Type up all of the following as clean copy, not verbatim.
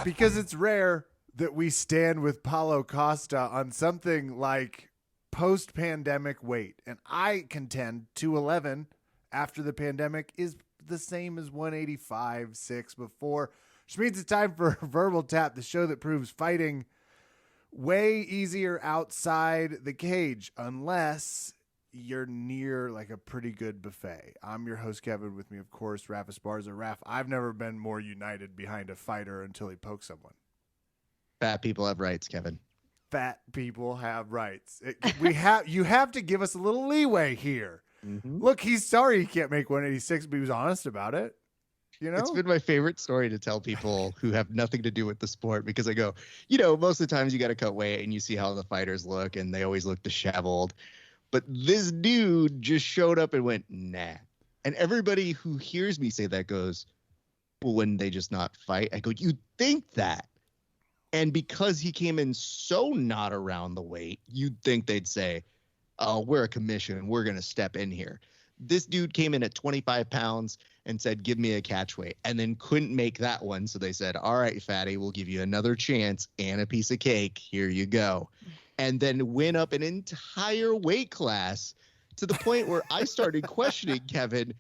because it's rare that we stand with Paulo Costa on something like post-pandemic weight. And I contend 211 after the pandemic is the same as 185.6 before, which means it's time for Verbal Tap, the show that proves fighting way easier outside the cage, unless you're near like a pretty good buffet. I'm your host, Kevin. With me, of course, Raph Esparza. Raph, I've never been more united behind a fighter until he pokes someone. Fat people have rights, Kevin. Fat people have rights. You have to give us a little leeway here. Mm-hmm. Look, he's sorry he can't make 186, but he was honest about it. You know? It's been my favorite story to tell people who have nothing to do with the sport, because I go, most of the times you got to cut weight and you see how the fighters look and they always look disheveled. But this dude just showed up and went, nah. And everybody who hears me say that goes, well, wouldn't they just not fight? I go, you'd think that. And because he came in so not around the weight, you'd think they'd say, oh, we're a commission. We're going to step in here. This dude came in at 25 pounds and said, give me a catch weight, and then couldn't make that one. So they said, all right, fatty, we'll give you another chance and a piece of cake. Here you go. And then went up an entire weight class to the point where I started questioning, Kevin,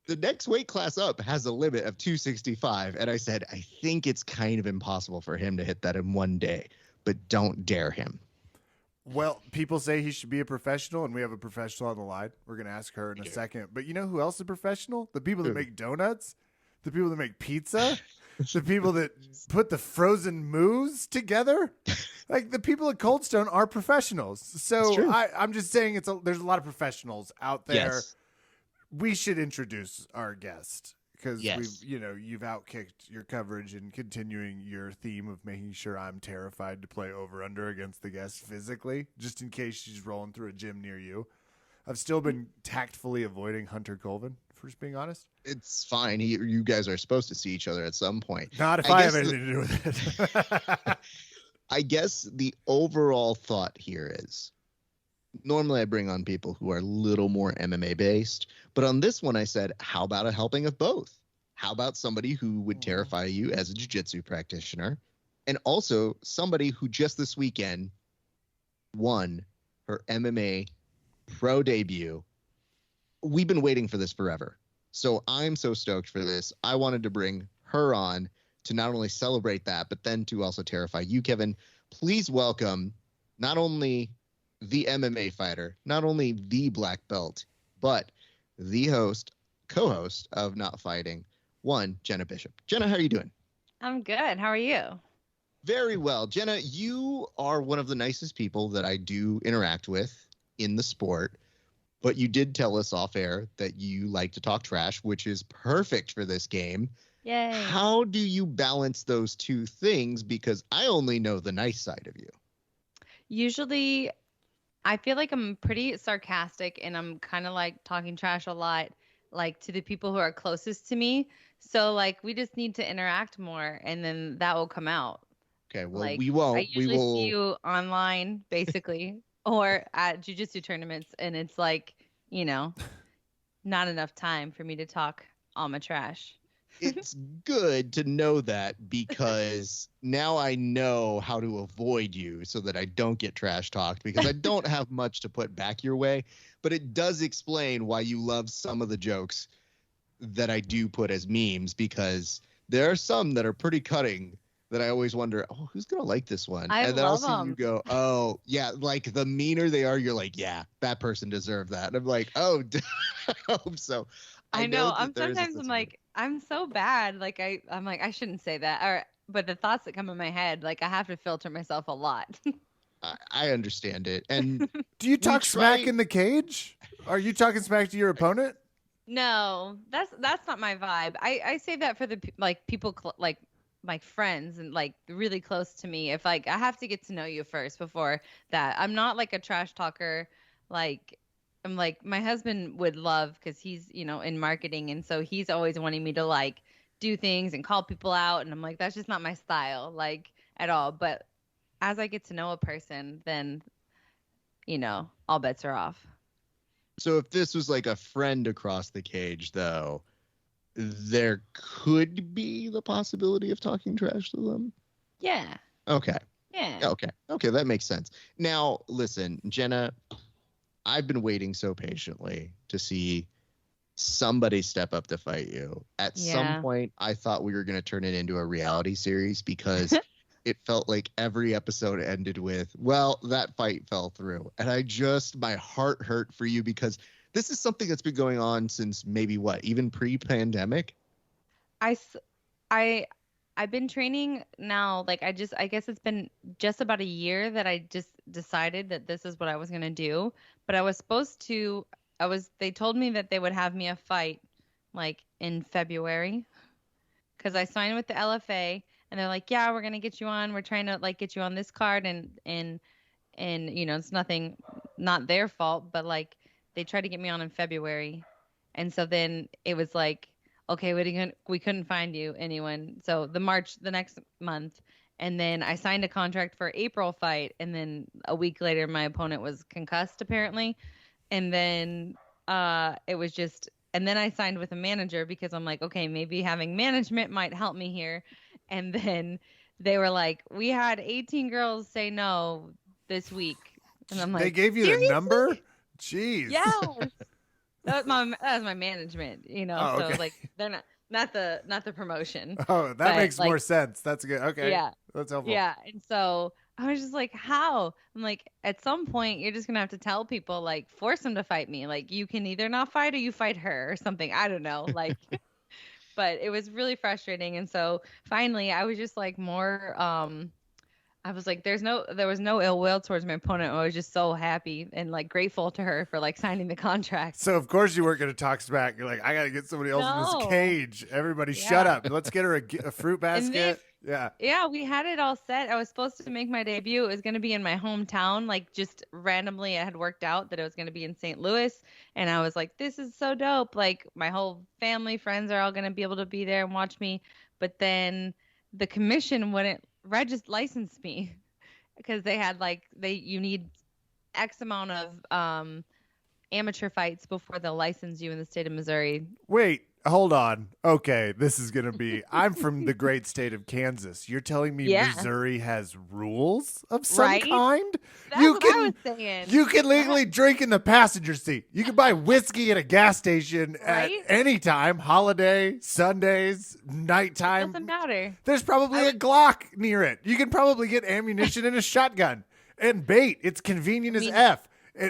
the next weight class up has a limit of 265. And I said, I think it's kind of impossible for him to hit that in one day, but don't dare him. Well, people say he should be a professional, and we have a professional on the line. We're going to ask her in a second. But you know who else is a professional? The people that make donuts, the people that make pizza, the people that put the frozen moos together. Like, the people at Cold Stone are professionals. So I'm just saying there's a lot of professionals out there. Yes. We should introduce our guest. Because you've outkicked your coverage and continuing your theme of making sure I'm terrified to play over-under against the guest physically, just in case she's rolling through a gym near you. I've still been tactfully avoiding Hunter Colvin, for just being honest. It's fine. You guys are supposed to see each other at some point. Not if I have anything to do with it. I guess the overall thought here is, normally I bring on people who are a little more MMA based, but on this one I said, how about a helping of both? How about somebody who would terrify you as a jiu-jitsu practitioner, and also somebody who just this weekend won her MMA pro debut? We've been waiting for this forever. So I'm so stoked for this. I wanted to bring her on to not only celebrate that, but then to also terrify you, Kevin. Please welcome not only the MMA fighter, not only the black belt, but the co-host of Not Fighting, Jena Bishop. Jena, how are you doing? I'm good. How are you? Very well. Jena, you are one of the nicest people that I do interact with in the sport, but you did tell us off air that you like to talk trash, which is perfect for this game. Yay. How do you balance those two things? Because I only know the nice side of you. Usually I feel like I'm pretty sarcastic, and I'm kind of like talking trash a lot, like to the people who are closest to me. So like we just need to interact more, and then that will come out. Okay, well, like, we won't. I usually see you online, basically, or at jiu-jitsu tournaments, and it's like, not enough time for me to talk all my trash. It's good to know that, because now I know how to avoid you so that I don't get trash talked, because I don't have much to put back your way. But it does explain why you love some of the jokes that I do put as memes, because there are some that are pretty cutting that I always wonder, oh, who's going to like this one? And then I'll see you go, oh, yeah, like the meaner they are, you're like, yeah, that person deserved that. And I'm like, oh, I hope so. I know. I'm like, I'm so bad. Like I'm like, I shouldn't say that. But the thoughts that come in my head, like I have to filter myself a lot. I understand it. And do you talk smack in the cage? Are you talking smack to your opponent? No, that's not my vibe. I say that for the people like my friends and like really close to me. If like I have to get to know you first before that. I'm not like a trash talker. Like I'm like, my husband would love, because he's, in marketing. And so he's always wanting me to like do things and call people out. And I'm like, that's just not my style, like at all. But as I get to know a person, then, all bets are off. So if this was like a friend across the cage, though, there could be the possibility of talking trash to them. Yeah. Okay. Yeah. Okay, that makes sense. Now, listen, Jenna, I've been waiting so patiently to see somebody step up to fight you. At some point, I thought we were going to turn it into a reality series because it felt like every episode ended with, well, that fight fell through. And my heart hurt for you because this is something that's been going on since maybe even pre-pandemic? I've been training now, like I guess it's been just about a year that I just decided that this is what I was gonna do. But they told me that they would have me a fight like in February because I signed with the LFA and they're like, yeah, we're gonna get you on. We're trying to like get you on this card and it's not their fault, but like they tried to get me on in February. And so then it was like, okay, we couldn't find you anyone. So the next month, and then I signed a contract for April fight, and then a week later my opponent was concussed apparently. And then it was just, and then I signed with a manager because I'm like, okay, maybe having management might help me here. And then they were like, we had 18 girls say no this week. And I'm like, they gave you seriously? the number? Jeez. Yes. That was my management, Oh, okay. So like they're not the promotion. Oh, that makes more sense. That's good. Okay. Yeah. That's helpful. Yeah. And so I was just like, how? I'm like, at some point you're just gonna have to tell people, like, force them to fight me. Like, you can either not fight or you fight her or something. I don't know. Like but it was really frustrating. And so finally I was just like more I was like, there was no ill will towards my opponent. I was just so happy and like grateful to her for like signing the contract. So of course you weren't going to talk smack. You're like, I got to get somebody else in this cage. Everybody shut up. Let's get her a fruit basket. Yeah, we had it all set. I was supposed to make my debut. It was going to be in my hometown. Like just randomly it had worked out that it was going to be in St. Louis. And I was like, this is so dope. Like my whole family, friends are all going to be able to be there and watch me. But then the commission wouldn't license me because they had you need X amount of amateur fights before they'll license you in the state of Missouri. Wait, hold on. Okay, this is going to be, I'm from the great state of Kansas. You're telling me Missouri has rules of some kind? That's what I was saying. You can legally drink in the passenger seat. You can buy whiskey at a gas station at any time, holiday, Sundays, nighttime. Doesn't matter. There's probably a Glock near it. You can probably get ammunition and a shotgun and bait. It's convenient as F.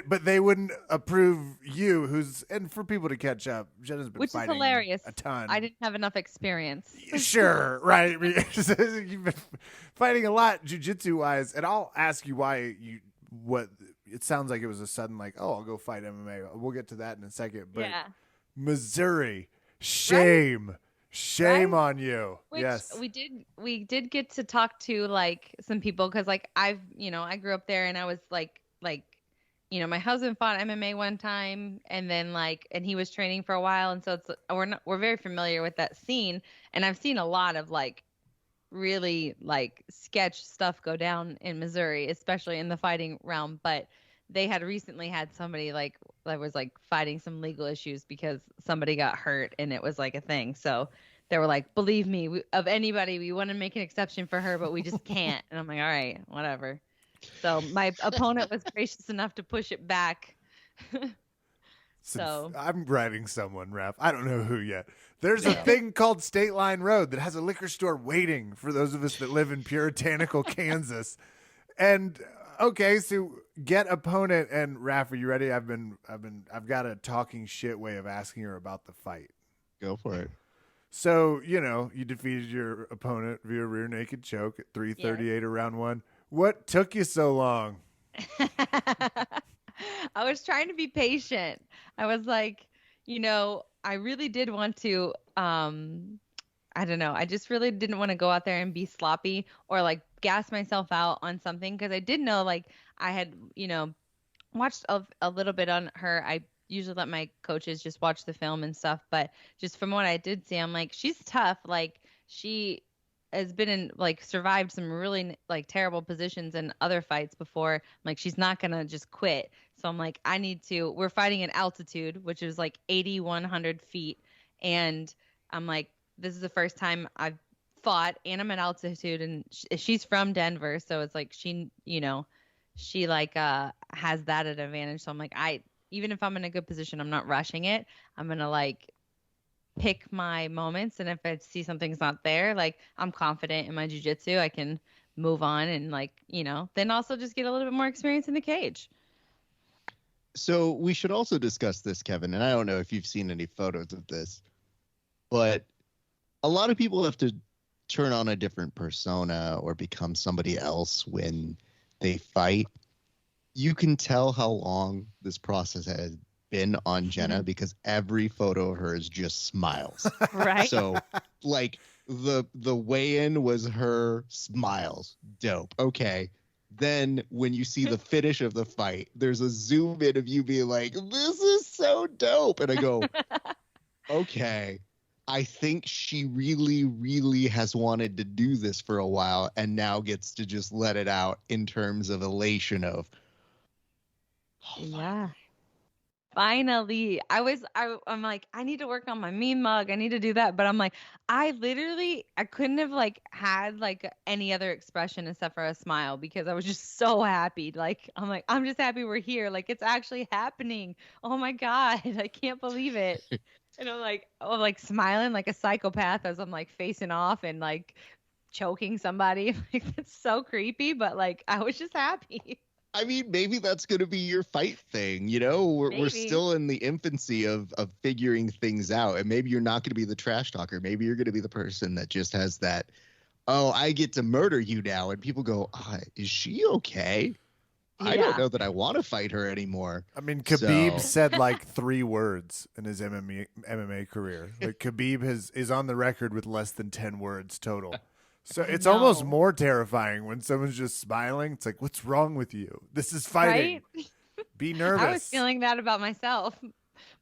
But they wouldn't approve you, and for people to catch up, Jenna's been fighting is hilarious. A ton. I didn't have enough experience. Sure, right. You've been fighting a lot jiu-jitsu wise, and I'll ask you what it sounds like it was a sudden like, oh, I'll go fight MMA. We'll get to that in a second. But Missouri, shame. Shame on you. Which yes. We did get to talk to like some people because like I grew up there and I was like my husband fought MMA one time and then and he was training for a while. And so we're very familiar with that scene. And I've seen a lot of like really like sketch stuff go down in Missouri, especially in the fighting realm. But they had recently had somebody like that was like fighting some legal issues because somebody got hurt and it was like a thing. So they were like, believe me, of anybody, we want to make an exception for her, but we just can't. And I'm like, all right, whatever. So my opponent was gracious enough to push it back. So I'm writing someone, Raph. I don't know who yet. There's a thing called State Line Road that has a liquor store waiting for those of us that live in puritanical Kansas. And okay, so get opponent. And Raph, are you ready? I've got a talking shit way of asking her about the fight. Go for it. So, you defeated your opponent via rear naked choke at 3:38 of round one. What took you so long? I was trying to be patient. I was like, I really did want to, I don't know. I just really didn't want to go out there and be sloppy or like gas myself out on something. Cause I did know like I had, watched a little bit on her. I usually let my coaches just watch the film and stuff. But just from what I did see, I'm like, she's tough. Like she has been in like survived some really like terrible positions in other fights before. Like she's not gonna just quit. So I'm like, we're fighting at altitude, which is like 8,100 feet, and I'm like, this is the first time I've fought, and I'm at altitude, and she's from Denver, so it's like she, she like has that at advantage. So I'm like, even if I'm in a good position, I'm not rushing it. I'm gonna like pick my moments, and if I see something's not there, like I'm confident in my jiu-jitsu, I can move on and like, then also just get a little bit more experience in the cage. So we should also discuss this, Kevin, and I don't know if you've seen any photos of this, but a lot of people have to turn on a different persona or become somebody else when they fight. You can tell how long this process has been on Jena because every photo of hers just smiles. Right. So like the weigh-in was her smiles. Dope. Okay. Then when you see the finish of the fight, there's a zoom in of you being like, this is so dope. And I go, okay, I think she really, really has wanted to do this for a while and now gets to just let it out in terms of elation of, yeah. Finally, I'm like, I need to work on my meme mug. I need to do that. But I'm like, I couldn't have like had like any other expression except for a smile because I was just so happy. Like, I'm like, I'm just happy we're here. Like, it's actually happening. Oh my God. I can't believe it. And I'm like smiling like a psychopath as I'm like facing off and like choking somebody. Like, it's so creepy, but like, I was just happy. I mean, maybe that's going to be your fight thing. We're still in the infancy of figuring things out. And maybe you're not going to be the trash talker. Maybe you're going to be the person that just has that, oh, I get to murder you now. And people go, is she okay? Yeah. I don't know that I want to fight her anymore. I mean, Khabib said like 3 words in his MMA career. Like Khabib is on the record with less than 10 words total. So it's almost more terrifying when someone's just smiling. It's like, what's wrong with you? This is fighting. Right? Be nervous. I was feeling that about myself.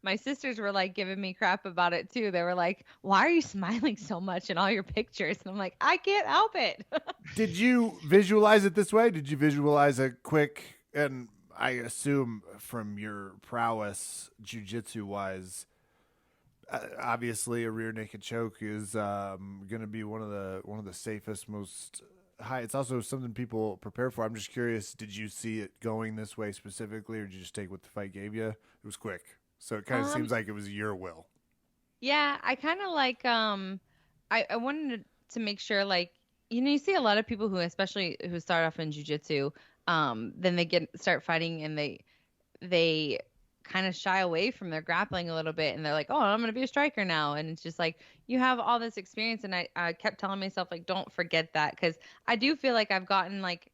My sisters were like giving me crap about it too. They were like, why are you smiling so much in all your pictures? And I'm like, I can't help it. Did you visualize it this way? Did you visualize a quick, and I assume from your prowess jiu-jitsu wise, obviously a rear naked choke is going to be one of the safest, most high. It's also something people prepare for. I'm just curious, did you see it going this way specifically, or did you just take what the fight gave you? It was quick, so it kind of seems like it was your will. Yeah, I kind of like I wanted to make sure, like, you see a lot of people who, especially who start off in jiu-jitsu, then they start fighting and they kind of shy away from their grappling a little bit, and they're like, oh, I'm going to be a striker now. And it's just like, you have all this experience. And I kept telling myself, like, don't forget that. Cause I do feel like I've gotten like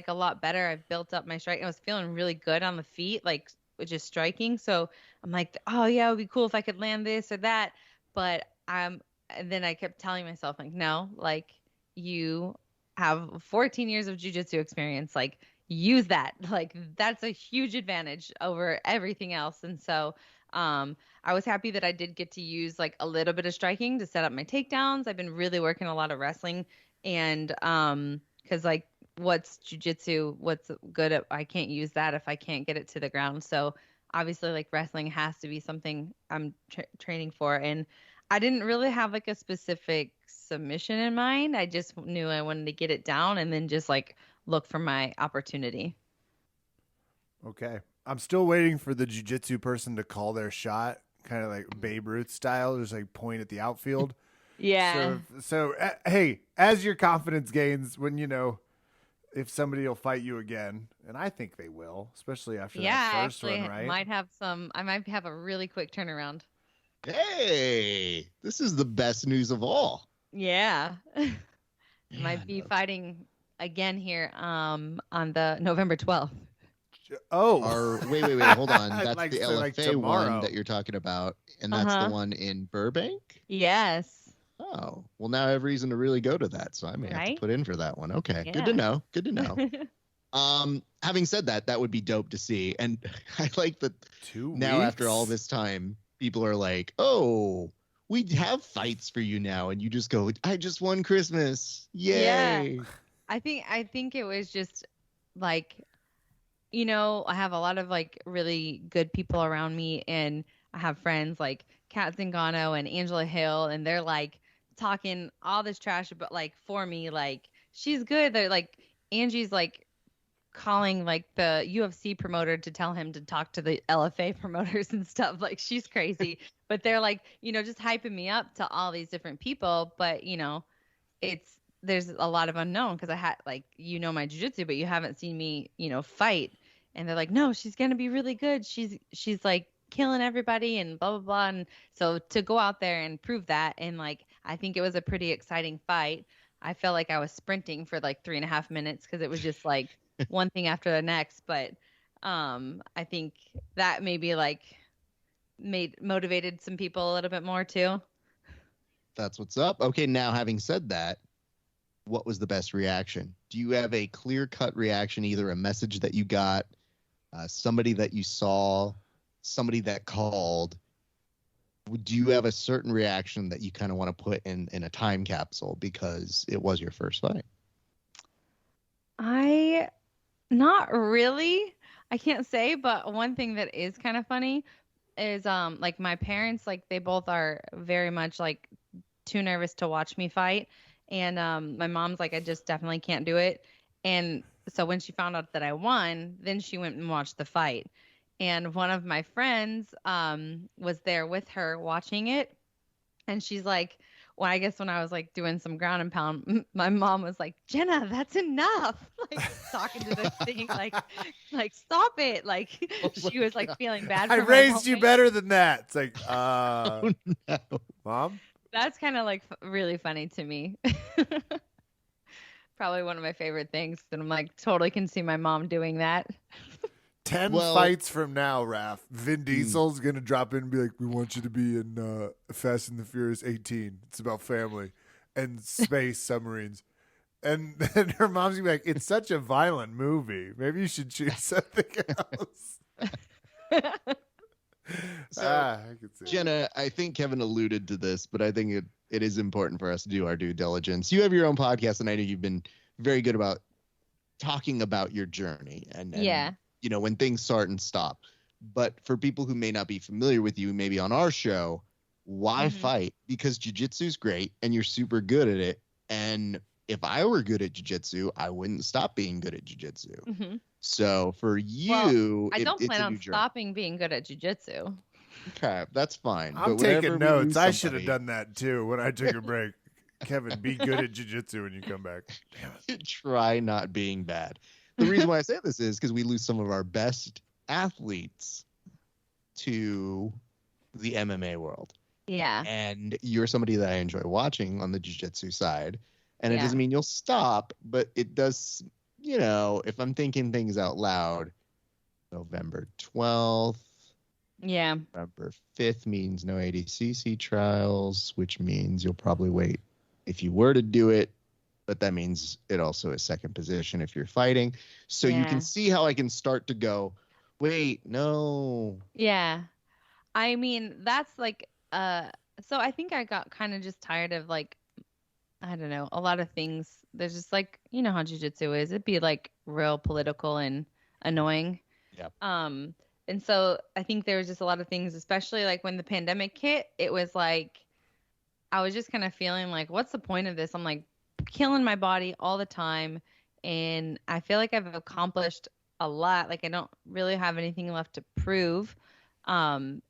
a lot better. I've built up my strike. I was feeling really good on the feet, like just striking. So I'm like, oh yeah, it would be cool if I could land this or that. But and then I kept telling myself, like, no, like, you have 14 years of jiu-jitsu experience. Like, use that. Like, that's a huge advantage over everything else. And so I was happy that I did get to use like a little bit of striking to set up my takedowns. I've been really working a lot of wrestling, and because like, what's jiu-jitsu, what's good at, I can't use that if I can't get it to the ground. So obviously, like, wrestling has to be something I'm training for. And I didn't really have like a specific submission in mind. I just knew I wanted to get it down and then just like look for my opportunity. Okay. I'm still waiting for the jiu-jitsu person to call their shot, kind of like Babe Ruth style, just like point at the outfield. Yeah. So hey, as your confidence gains, when if somebody will fight you again, and I think they will, especially after that first one, right? I might have a really quick turnaround. Hey, this is the best news of all. Yeah. Might be fighting again here on the November 12th. Oh, wait, hold on. That's the LFA one that you're talking about, and that's the one in Burbank? Yes. Oh, well, now I have reason to really go to that, so I may have to put in for that one. Okay, yeah. Good to know. Having said that, that would be dope to see, and I like that now after all this time, people are like, oh, we have fights for you now, and you just go, I just won Christmas. Yay. Yeah. I think it was just like, I have a lot of like really good people around me, and I have friends like Kat Zingano and Angela Hill, and they're like talking all this trash about like for me, like she's good. They're like Angie's like calling like the UFC promoter to tell him to talk to the LFA promoters and stuff. Like she's crazy, but they're like, just hyping me up to all these different people. But there's a lot of unknown because I had like, my jiu-jitsu, but you haven't seen me, fight. And they're like, no, she's going to be really good. She's like killing everybody and blah, blah, blah. And so to go out there and prove that. And like, I think it was a pretty exciting fight. I felt like I was sprinting for like 3.5 minutes because it was just like one thing after the next. But I think that maybe like motivated some people a little bit more too. That's what's up. Okay, now having said that, what was the best reaction? Do you have a clear-cut reaction, either a message that you got, somebody that you saw, somebody that called? Do you have a certain reaction that you kind of want to put in a time capsule because it was your first fight? Not really. I can't say, but one thing that is kind of funny is like my parents, like they both are very much like too nervous to watch me fight. And my mom's like, I just definitely can't do it. And so when she found out that I won, then she went and watched the fight. And one of my friends was there with her watching it. And she's like, well, I guess when I was like doing some ground and pound, my mom was like, Jena, that's enough. Like talking to this thing, like stop it. Like she was like feeling bad. I for raised you moment. better than that. It's like, Oh, no. Mom? That's kind of like really funny to me. Probably one of my favorite things. And I'm like, totally can see my mom doing that. 10 fights from now, Raph, Vin Diesel's going to drop in and be like, we want you to be in Fast and the Furious 18. It's about family and space submarines. And then her mom's going to be like, it's such a violent movie. Maybe you should choose something else. So, I could see Jena, I think Kevin alluded to this, but I think it is important for us to do our due diligence. You have your own podcast, and I know you've been very good about talking about your journey and yeah. When things start and stop. But for people who may not be familiar with you, maybe on our show, why fight? Because jiu-jitsu is great and you're super good at it. And if I were good at jiu-jitsu, I wouldn't stop being good at jiu-jitsu. Mm-hmm. So for you, I don't plan on journey. stopping being good at jiu-jitsu. Okay, that's fine. I'm but taking notes. I somebody, should have done that too when I took a break. Kevin, be good at jiu-jitsu when you come back. Damn it. Try not being bad. The reason why I say this is because we lose some of our best athletes to the MMA world. Yeah. And you're somebody that I enjoy watching on the jiu-jitsu side. And it doesn't mean you'll stop, but it does, if I'm thinking things out loud, November 12th. Yeah. November 5th means no ADCC trials, which means you'll probably wait if you were to do it. But that means it also is second position if you're fighting. So you can see how I can start to go, wait, no. Yeah. I mean, that's like, so I think I got kind of just tired of like, I don't know, a lot of things. There's just like, how jiu-jitsu is. It'd be like real political and annoying. Yep. And so I think there was just a lot of things, especially like when the pandemic hit, it was like, I was just kind of feeling like, what's the point of this? I'm like, killing my body all the time, and I feel like I've accomplished a lot. Like I don't really have anything left to prove. Not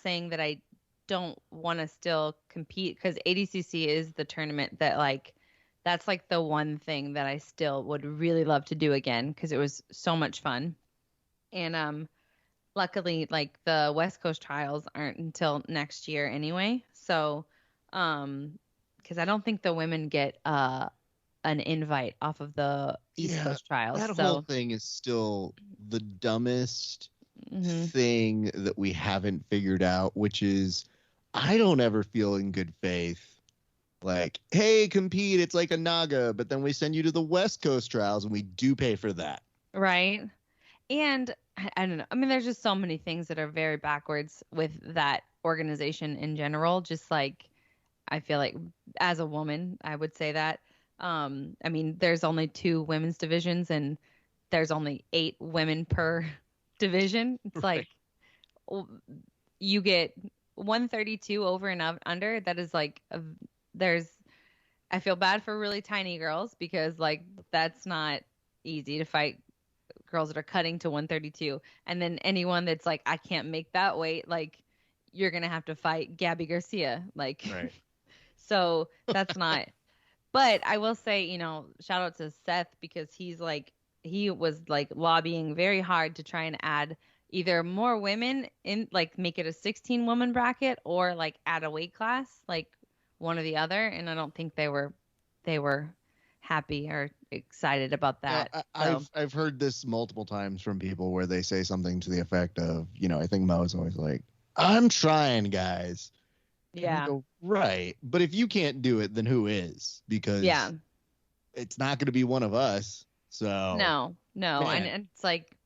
saying that I don't want to still compete, because ADCC is the tournament that like that's like the one thing that I still would really love to do again, because it was so much fun. And luckily like the West Coast trials aren't until next year anyway, so because I don't think the women get an invite off of the East Coast trials. That whole thing is still the dumbest thing that we haven't figured out, which is I don't ever feel in good faith like, hey, compete, it's like a Naga, but then we send you to the West Coast trials and we do pay for that. Right. And I don't know. I mean, there's just so many things that are very backwards with that organization in general. Just like, I feel like as a woman, I would say that. I mean, there's only 2 women's divisions and there's only 8 women per division. It's like you get 132 over and under, that is like there's I feel bad for really tiny girls because like that's not easy to fight girls that are cutting to 132. And then anyone that's like, I can't make that weight, like you're going to have to fight Gabby Garcia. Like, Right. so that's not, but I will say, shout out to Seth because he was like lobbying very hard to try and add either more women in, like make it a 16 woman bracket or like add a weight class, like one or the other. And I don't think they were happy or excited about that. Yeah, I've heard this multiple times from people where they say something to the effect of, I think Mo's always like, I'm trying, guys. Yeah. And I go, right. But if you can't do it, then who is? Because it's not going to be one of us. So no. And it's like,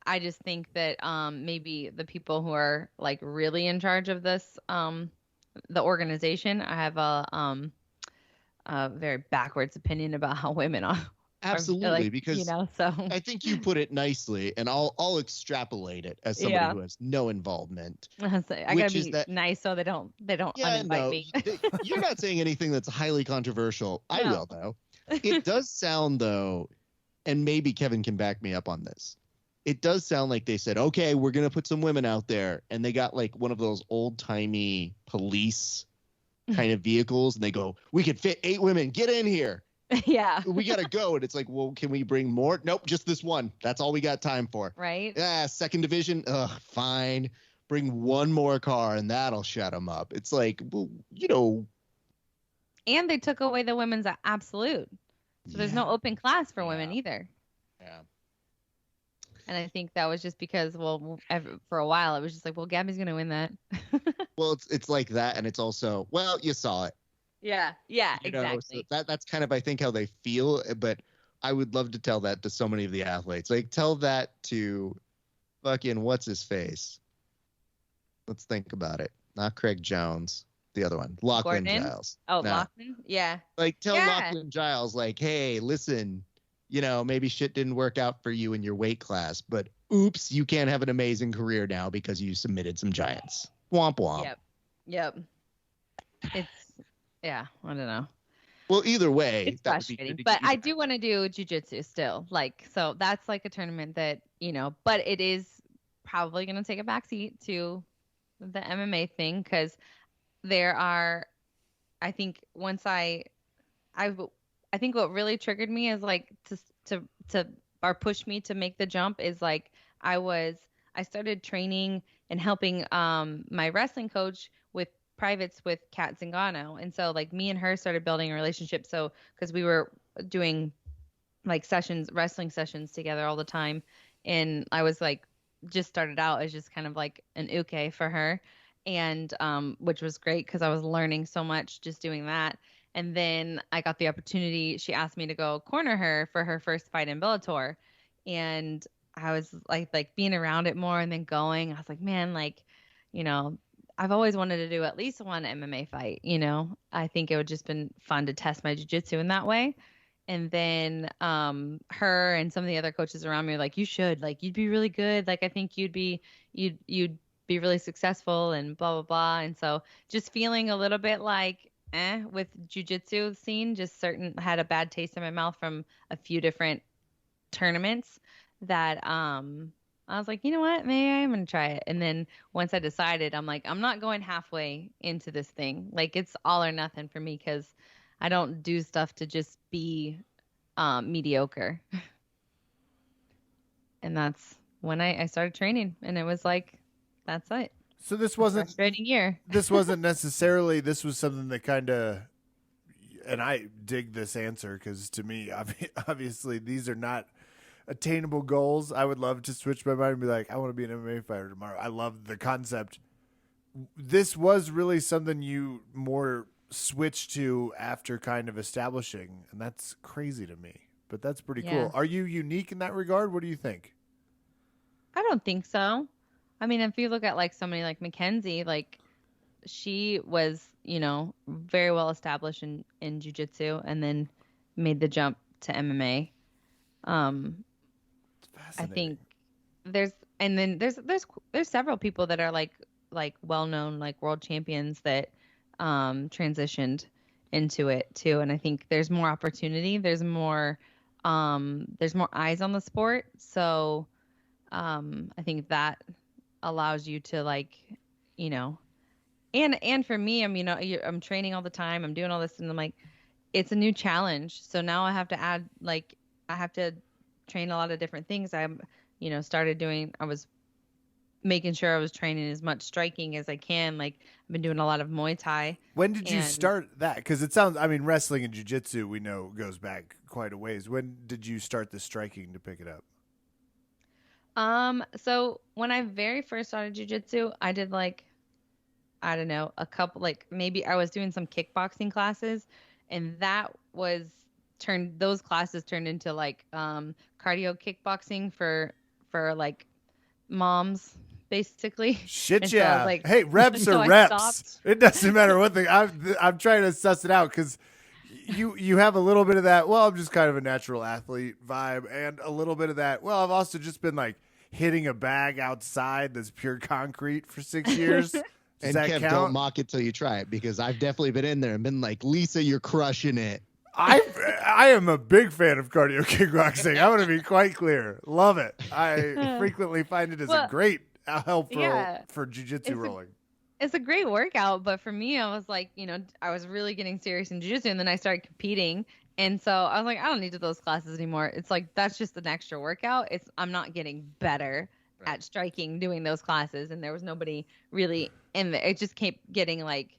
I just think that maybe the people who are like really in charge of this, the organization, I have a very backwards opinion about how women are. Absolutely, like, because so I think you put it nicely, and I'll extrapolate it as somebody who has no involvement. I gotta be nice so they don't uninvite me. You're not saying anything that's highly controversial. No. I will though. It does sound though, and maybe Kevin can back me up on this. It does sound like they said, okay, we're gonna put some women out there, and they got like one of those old timey police kind of vehicles, and they go, we could fit 8 women, get in here. Yeah, we gotta go. And it's like, well, can we bring more? Nope, just this one. That's all we got time for. Right. Second division, fine, bring one more car and that'll shut them up. It's like, well, and they took away the women's absolute, so there's no open class for women either. Yeah. And I think that was just because, for a while, it was just like, well, Gabby's going to win that. Well, it's like that. And it's also, well, you saw it. Yeah, exactly. So that's kind of, I think, how they feel. But I would love to tell that to so many of the athletes. Like, tell that to fucking what's his face? Let's think about it. Not Craig Jones. The other one. Lachlan Giles. Oh, no. Lachlan? Yeah. Like, tell Lachlan Giles, like, hey, listen, maybe shit didn't work out for you in your weight class, but oops, you can't have an amazing career now because you submitted some giants. Womp womp. Yep. I don't know. Well, either way, it's frustrating, but I do want to do jiu-jitsu still. Like, so that's like a tournament that, but it is probably going to take a backseat to the MMA thing. 'Cause there are, I think I think what really triggered me is like to or pushed me to make the jump is like I started training and helping my wrestling coach with privates with Kat Zingano, and so like me and her started building a relationship. So because we were doing like wrestling sessions together all the time, and I was like just started out as just kind of like an uke for her, and which was great because I was learning so much just doing that. And then I got the opportunity. She asked me to go corner her for her first fight in Bellator. And I was like being around it more and then going. I was like, man, like, I've always wanted to do at least one MMA fight. I think it would just been fun to test my jiu-jitsu in that way. And then her and some of the other coaches around me were like, you should, like, you'd be really good. Like, I think you'd be really successful and blah, blah, blah. And so just feeling a little bit like, with jiu-jitsu scene, just had a bad taste in my mouth from a few different tournaments that I was like, you know what, maybe I'm gonna try it. And then once I decided, I'm like, I'm not going halfway into this thing. Like, it's all or nothing for me because I don't do stuff to just be mediocre. And that's when I started training, and it was like, that's it. So this wasn't frustrating year. This wasn't necessarily. This was something that kind of, and I dig this answer because to me, obviously, these are not attainable goals. I would love to switch my mind and be like, I want to be an MMA fighter tomorrow. I love the concept. This was really something you more switched to after kind of establishing, and that's crazy to me. But that's pretty cool. Are you unique in that regard? What do you think? I don't think so. I mean, if you look at like somebody like Mackenzie, like she was, very well established in jiu-jitsu and then made the jump to MMA. I think there's several people that are like like well-known like world champions that transitioned into it too. And I think there's more opportunity. There's more eyes on the sport. So I think that allows you to like, you know, and for me, I'm training all the time. I'm doing all this, and I'm like, it's a new challenge. So now I have to add like I have to train a lot of different things. I was making sure I was training as much striking as I can. Like I've been doing a lot of Muay Thai. When did you start that? Because it sounds, I mean, wrestling and jiu-jitsu we know goes back quite a ways. When did you start the striking to pick it up? So when I very first started jiu-jitsu, I did like, I don't know, a couple, like maybe I was doing some kickboxing classes, and those classes turned into like cardio kickboxing for like moms basically. Shit, And so I yeah. was like, Hey, reps so are I reps. stopped. It doesn't matter what thing. I'm trying to suss it out because you have a little bit of that. Well, I'm just kind of a natural athlete vibe, and a little bit of that. Well, I've also just been like hitting a bag outside that's pure concrete for 6 years. Does And that Kev, count? don't mock it till you try it, because I've definitely been in there and been like, Lisa, you're crushing it. I am a big fan of cardio kickboxing. I want to be quite clear. Love it. I frequently find it as a great help for jiu-jitsu rolling. It's a great workout, but for me, I was like, I was really getting serious in jiu-jitsu, and then I started competing. And so I was like, I don't need to do those classes anymore. It's like, that's just an extra workout. I'm not getting better at striking doing those classes. And there was nobody really in there. It just kept getting like,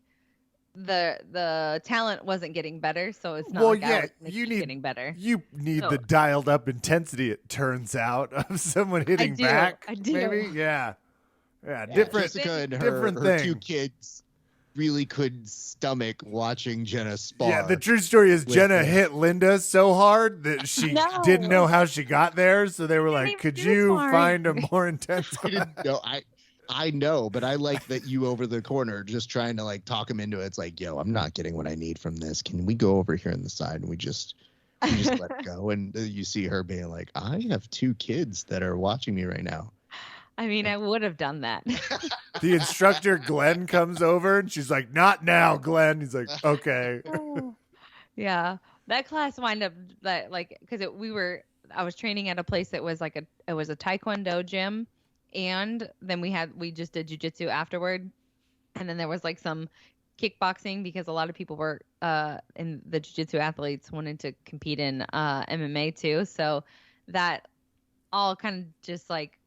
the talent wasn't getting better. So it's not getting better. You need the dialed up intensity, it turns out, of someone hitting back. I do. Maybe? Yeah. Yeah, different. Jessica and different her thing. 2 kids really couldn't stomach watching Jena spar. Yeah, the true story is Jena hit Linda so hard that she didn't know how she got there. So they were like, could you find a more intense class? I know, but I like that you over the corner just trying to like talk him into it. It's like, yo, I'm not getting what I need from this. Can we go over here on the side and we just let it go? And you see her being like, I have 2 kids that are watching me right now. I mean, I would have done that. The instructor, Glenn, comes over and she's like, not now, Glenn. He's like, okay. Yeah. That class wound up that like, because I was training at a place that was like it was a Taekwondo gym. And then we just did jiu-jitsu afterward. And then there was like some kickboxing, because a lot of people were in the jiu-jitsu athletes wanted to compete in MMA too. So that all kind of just like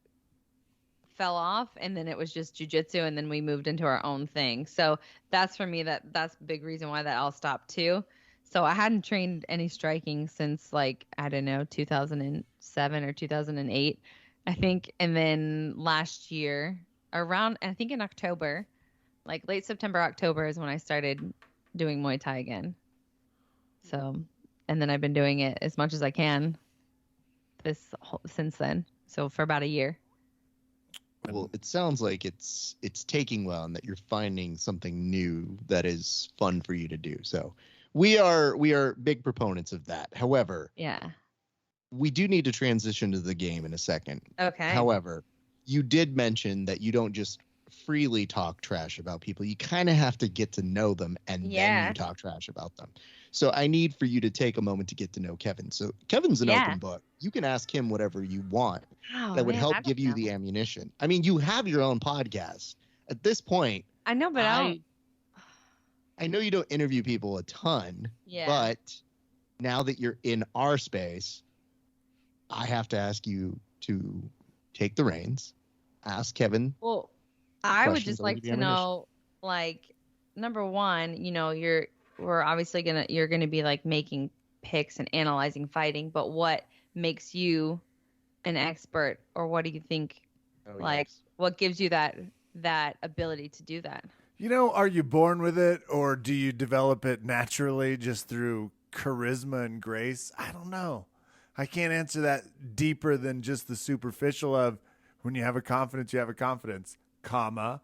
fell off, and then it was just jiu-jitsu, and then we moved into our own thing. So that's for me, that's a big reason why that all stopped too. So I hadn't trained any striking since like, I don't know, 2007 or 2008, I think. And then last year around, I think in October, like late September, October is when I started doing Muay Thai again. So, and then I've been doing it as much as I can since then. So for about a year. Well, it sounds like it's taking well, and that you're finding something new that is fun for you to do. So we are big proponents of that. However, we do need to transition to the game in a second. Okay. However, you did mention that you don't just freely talk trash about people. You kind of have to get to know them, and then you talk trash about them. So I need for you to take a moment to get to know Kevin. So Kevin's an open book. You can ask him whatever you want that would help give you the ammunition. I mean, you have your own podcast. At this point, I know, but I know you don't interview people a ton, but now that you're in our space, I have to ask you to take the reins, ask Kevin. Well, I would just like to know, like, number one, you're gonna be like making picks and analyzing fighting, but what makes you an expert, or what do you think, what gives you that ability to do that? Are you born with it, or do you develop it naturally just through charisma and grace? I don't know. I can't answer that deeper than just the superficial of when you have a confidence, you have a confidence, comma.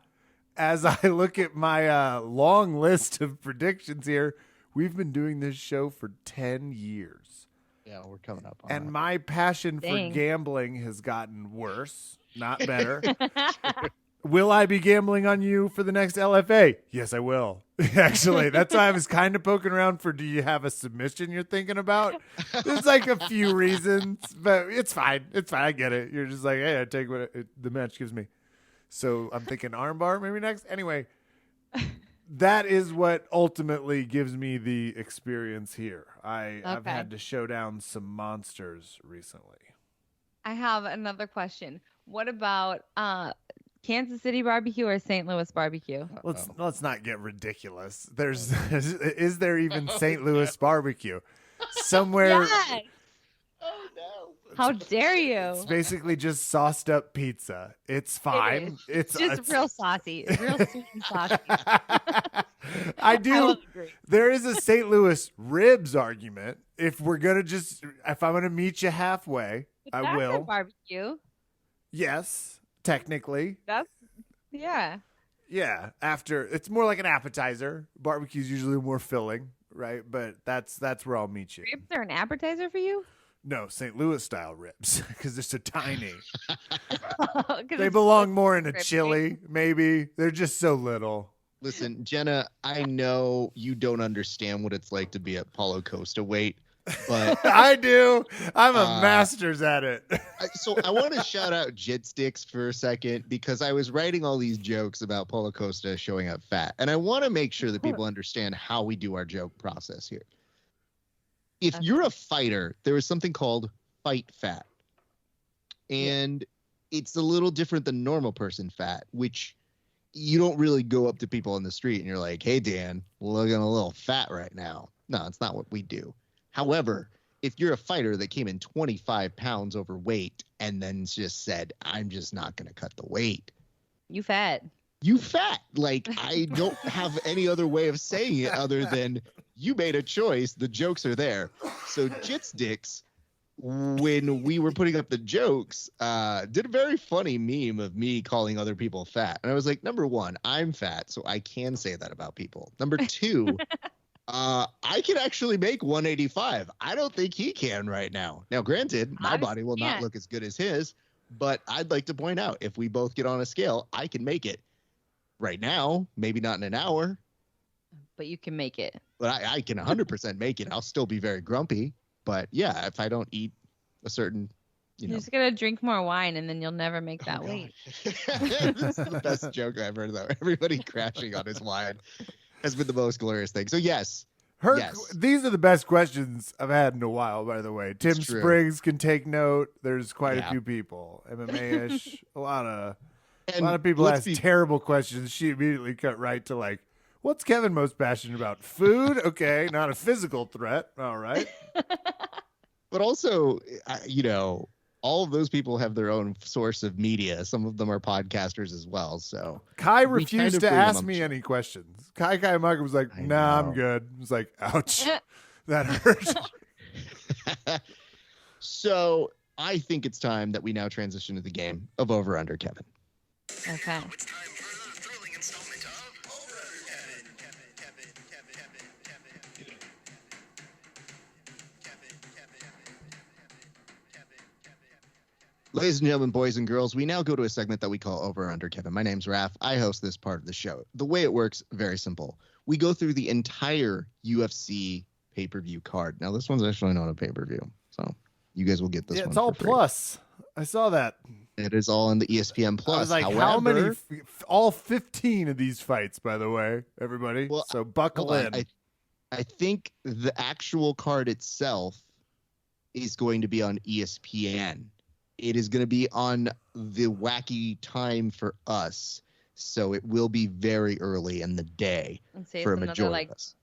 As I look at my long list of predictions here, we've been doing this show for 10 years. Yeah, we're coming up on And that. my passion for gambling has gotten worse, not better. Will I be gambling on you for the next LFA? Yes, I will. Actually, that's why I was kind of poking around for, do you have a submission you're thinking about? There's like a few reasons, but it's fine. It's fine. I get it. You're just like, hey, I take what the match gives me. So I'm thinking armbar maybe next. Anyway, that is what ultimately gives me the experience here. I've had to show down some monsters recently. I have another question. What about Kansas City barbecue or St. Louis barbecue? Let's not get ridiculous. Is there even St. Louis barbecue? Somewhere. Yes. Oh no. How dare you? It's basically just sauced up pizza. It's fine. It's just real saucy. Real sweet and saucy. I do. will agree. There is a St. Louis ribs argument. If I'm gonna meet you halfway, But I will. That's a barbecue. Yes, technically. Yeah. Yeah. After, it's more like an appetizer. Barbecue's usually more filling, right? But that's where I'll meet you. Ribs are an appetizer for you? No, St. Louis style ribs, because they're so tiny. 'Cause They it's belong more in a rib, chili, maybe. They're just so little. Listen, Jenna, I know you don't understand what it's like to be at Paulo Costa weight, but I do. I'm a master's at it. So I want to shout out Jitsticks for a second, because I was writing all these jokes about Paulo Costa showing up fat, and I want to make sure that people understand how we do our joke process here. If you're a fighter, there is something called fight fat, and it's a little different than normal person fat, which you don't really go up to people on the street and you're like, hey, Dan, looking a little fat right now. No, it's not what we do. However, if you're a fighter that came in 25 pounds overweight and then just said, I'm just not going to cut the weight. You fat. You fat. Like, I don't have any other way of saying it other than you made a choice. The jokes are there. So Jitsticks, when we were putting up the jokes, did a very funny meme of me calling other people fat. And I was like, number one, I'm fat, so I can say that about people. Number two, I can actually make 185. I don't think he can right now. Now, granted, my body will not look as good as his, but I'd like to point out, if we both get on a scale, I can make it right now, maybe not in an hour. But you can make it. But I can 100% make it. I'll still be very grumpy. But yeah, if I don't eat a certain, You're just going to drink more wine and then you'll never make that weight. This is the best joke I've heard, though. Everybody crashing on his wine has been the most glorious thing. So yes. These are the best questions I've had in a while, by the way. Tim It's true. Spriggs can take note. There's quite a few people. MMA-ish. a lot of people ask terrible questions. She immediately cut right to like, what's Kevin most passionate about? Food? Okay, not a physical threat. All right. But also, all of those people have their own source of media. Some of them are podcasters as well. So Kai refused to ask me any questions. Kai Maka was like, nah, I'm good. I was like, ouch. That hurt. So I think it's time that we now transition to the game of Over Under, Kevin. Okay. It's time for the thrilling installment of Over Ladies and gentlemen, boys and girls, we now go to a segment that we call Over Under, Kevin. My name's Raph. I host this part of the show. The way it works, very simple. We go through the entire UFC pay-per-view card. Now, this one's actually not a pay-per-view, so you guys will get this one. It's all for free. Plus. I saw that. It is all in the ESPN Plus. I was like, However, how many? All 15 of these fights, by the way, everybody. Well, so buckle in. I think the actual card itself is going to be on ESPN. It is going to be on the wacky time for us, so it will be very early in the day for a majority of us.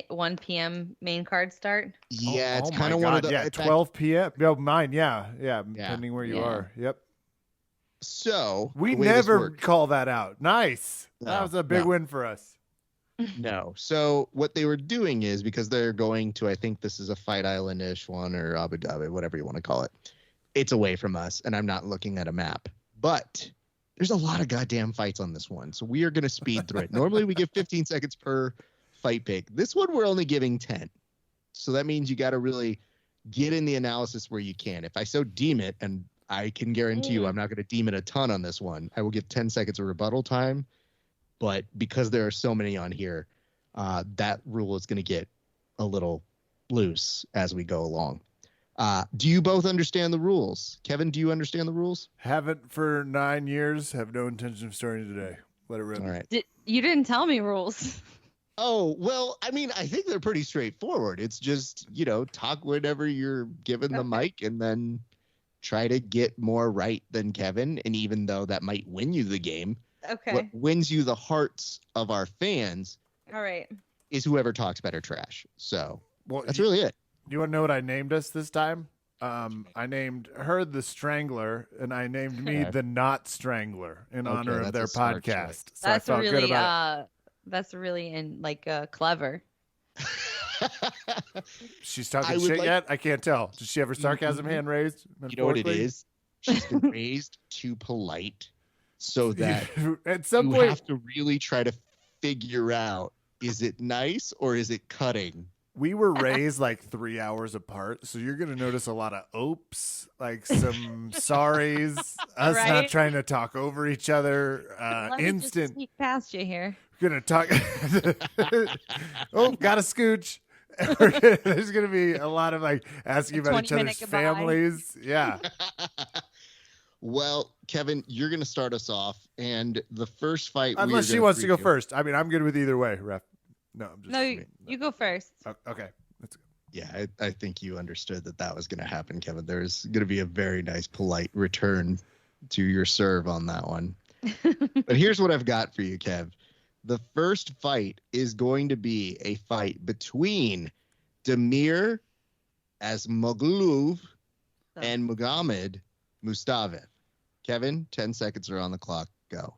1 p.m. main card start. Yeah, it's kind of one of the 12 p.m. No, mine. Yeah, depending where you are. Yep. So we never call that out. Nice. That was a big win for us. No. So what they were doing is, because they're going to, I think this is a Fight Island-ish one or Abu Dhabi, whatever you want to call it. It's away from us, and I'm not looking at a map. But there's a lot of goddamn fights on this one, so we are going to speed through it. Normally we give 15 seconds per fight pick. This one we're only giving 10. So that means you got to really get in the analysis where you can. If I so deem it, and I can guarantee you I'm not going to deem it a ton on this one. I will give 10 seconds of rebuttal time, but because there are so many on here, that rule is going to get a little loose as we go along. Do you both understand the rules? Kevin, do you understand the rules? Haven't for 9 years. Have no intention of starting today. Let it rip. All right. You didn't tell me rules. Oh, well, I mean, I think they're pretty straightforward. It's just, talk whenever you're given the mic and then try to get more right than Kevin. And even though that might win you the game, Okay. what wins you the hearts of our fans All right. is whoever talks better trash. So Well, that's really it. you want to know what I named us this time? I named her the Strangler, and I named me the Not Strangler in honor of that's their a smart podcast. choice. So I felt good about it. That's really clever. She's talking I would shit like- yet? I can't tell. Does she have her sarcasm hand raised? You know what it metaphorically? is? She's been raised too polite so that At some you point, have to really try to figure out, is it nice or is it cutting? we were raised like 3 hours apart, so you're gonna notice a lot of oops, like some sorries, us not Right? trying to talk over each other. Let me just Instant. sneak past you here. Gonna talk. Oh, got a scooch. There's gonna be a lot of like asking about each 20-minute other's goodbye. families. Yeah. Well, Kevin, you're going to start us off, and the first fight. Unless she wants to go first. I mean, I'm good with either way, ref. No, I'm just. No, you go first. Okay. Let's go. Yeah, I think you understood that was going to happen, Kevin. There's going to be a very nice, polite return to your serve on that one. But here's what I've got for you, Kev. The first fight is going to be a fight between Damir Asmogluv and Muhammad Mustafaev. Kevin, 10 seconds are on the clock. Go.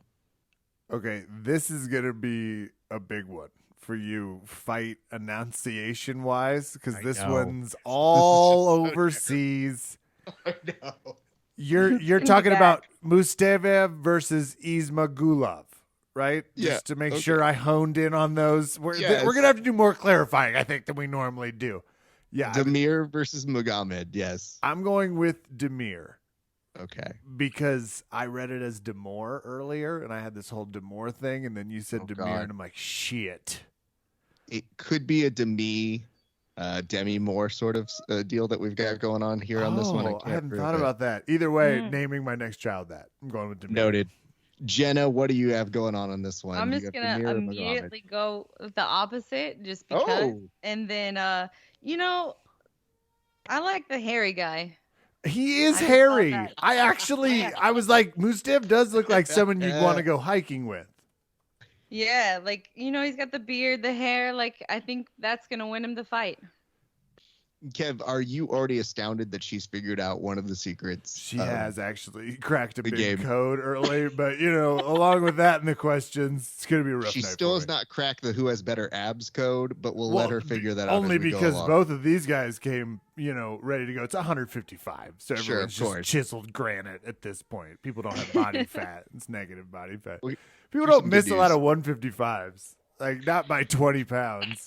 Okay, this is gonna be a big one for you, fight enunciation wise, because I this know. one's all so overseas. I know. You're talking about Mustafaev versus Ismagulov, right? Yeah, Just to make okay. sure I honed in on those. Yes. We're gonna have to do more clarifying, I think, than we normally do. Yeah, Damir versus Muhammad. Yes. I'm going with Demir Okay. because I read it as Demore earlier, and I had this whole Demore thing, and then you said Oh, Demir, God. and I'm like, shit. It could be a Demi Moore sort of deal that we've got going on here on this one. I hadn't thought about that. Either way, naming my next child that. I'm going with Demir. Noted. Jenna, what do you have going on this one? I'm You just got gonna Damir or Muhammad? immediately go with the opposite, just because. Oh. And then, I like the hairy guy. He is I just hairy. thought that. I was like, Mustav does look like someone you'd want to go hiking with. Yeah, he's got the beard, the hair. I think that's gonna win him the fight. Kev, are you already astounded that she's figured out one of the secrets? She has actually cracked a the big game. code early, but along with that and the questions, it's gonna be a rough She night still for has me. not cracked the who has better abs code, but we'll let her figure that out. Only as we go because along. both of these guys came, ready to go. It's 155, so Sure, everyone's of just course. chiseled granite at this point. People don't have body fat; it's negative body fat. Well, People here's don't some miss good a lot news. of 155s, like not by 20 pounds.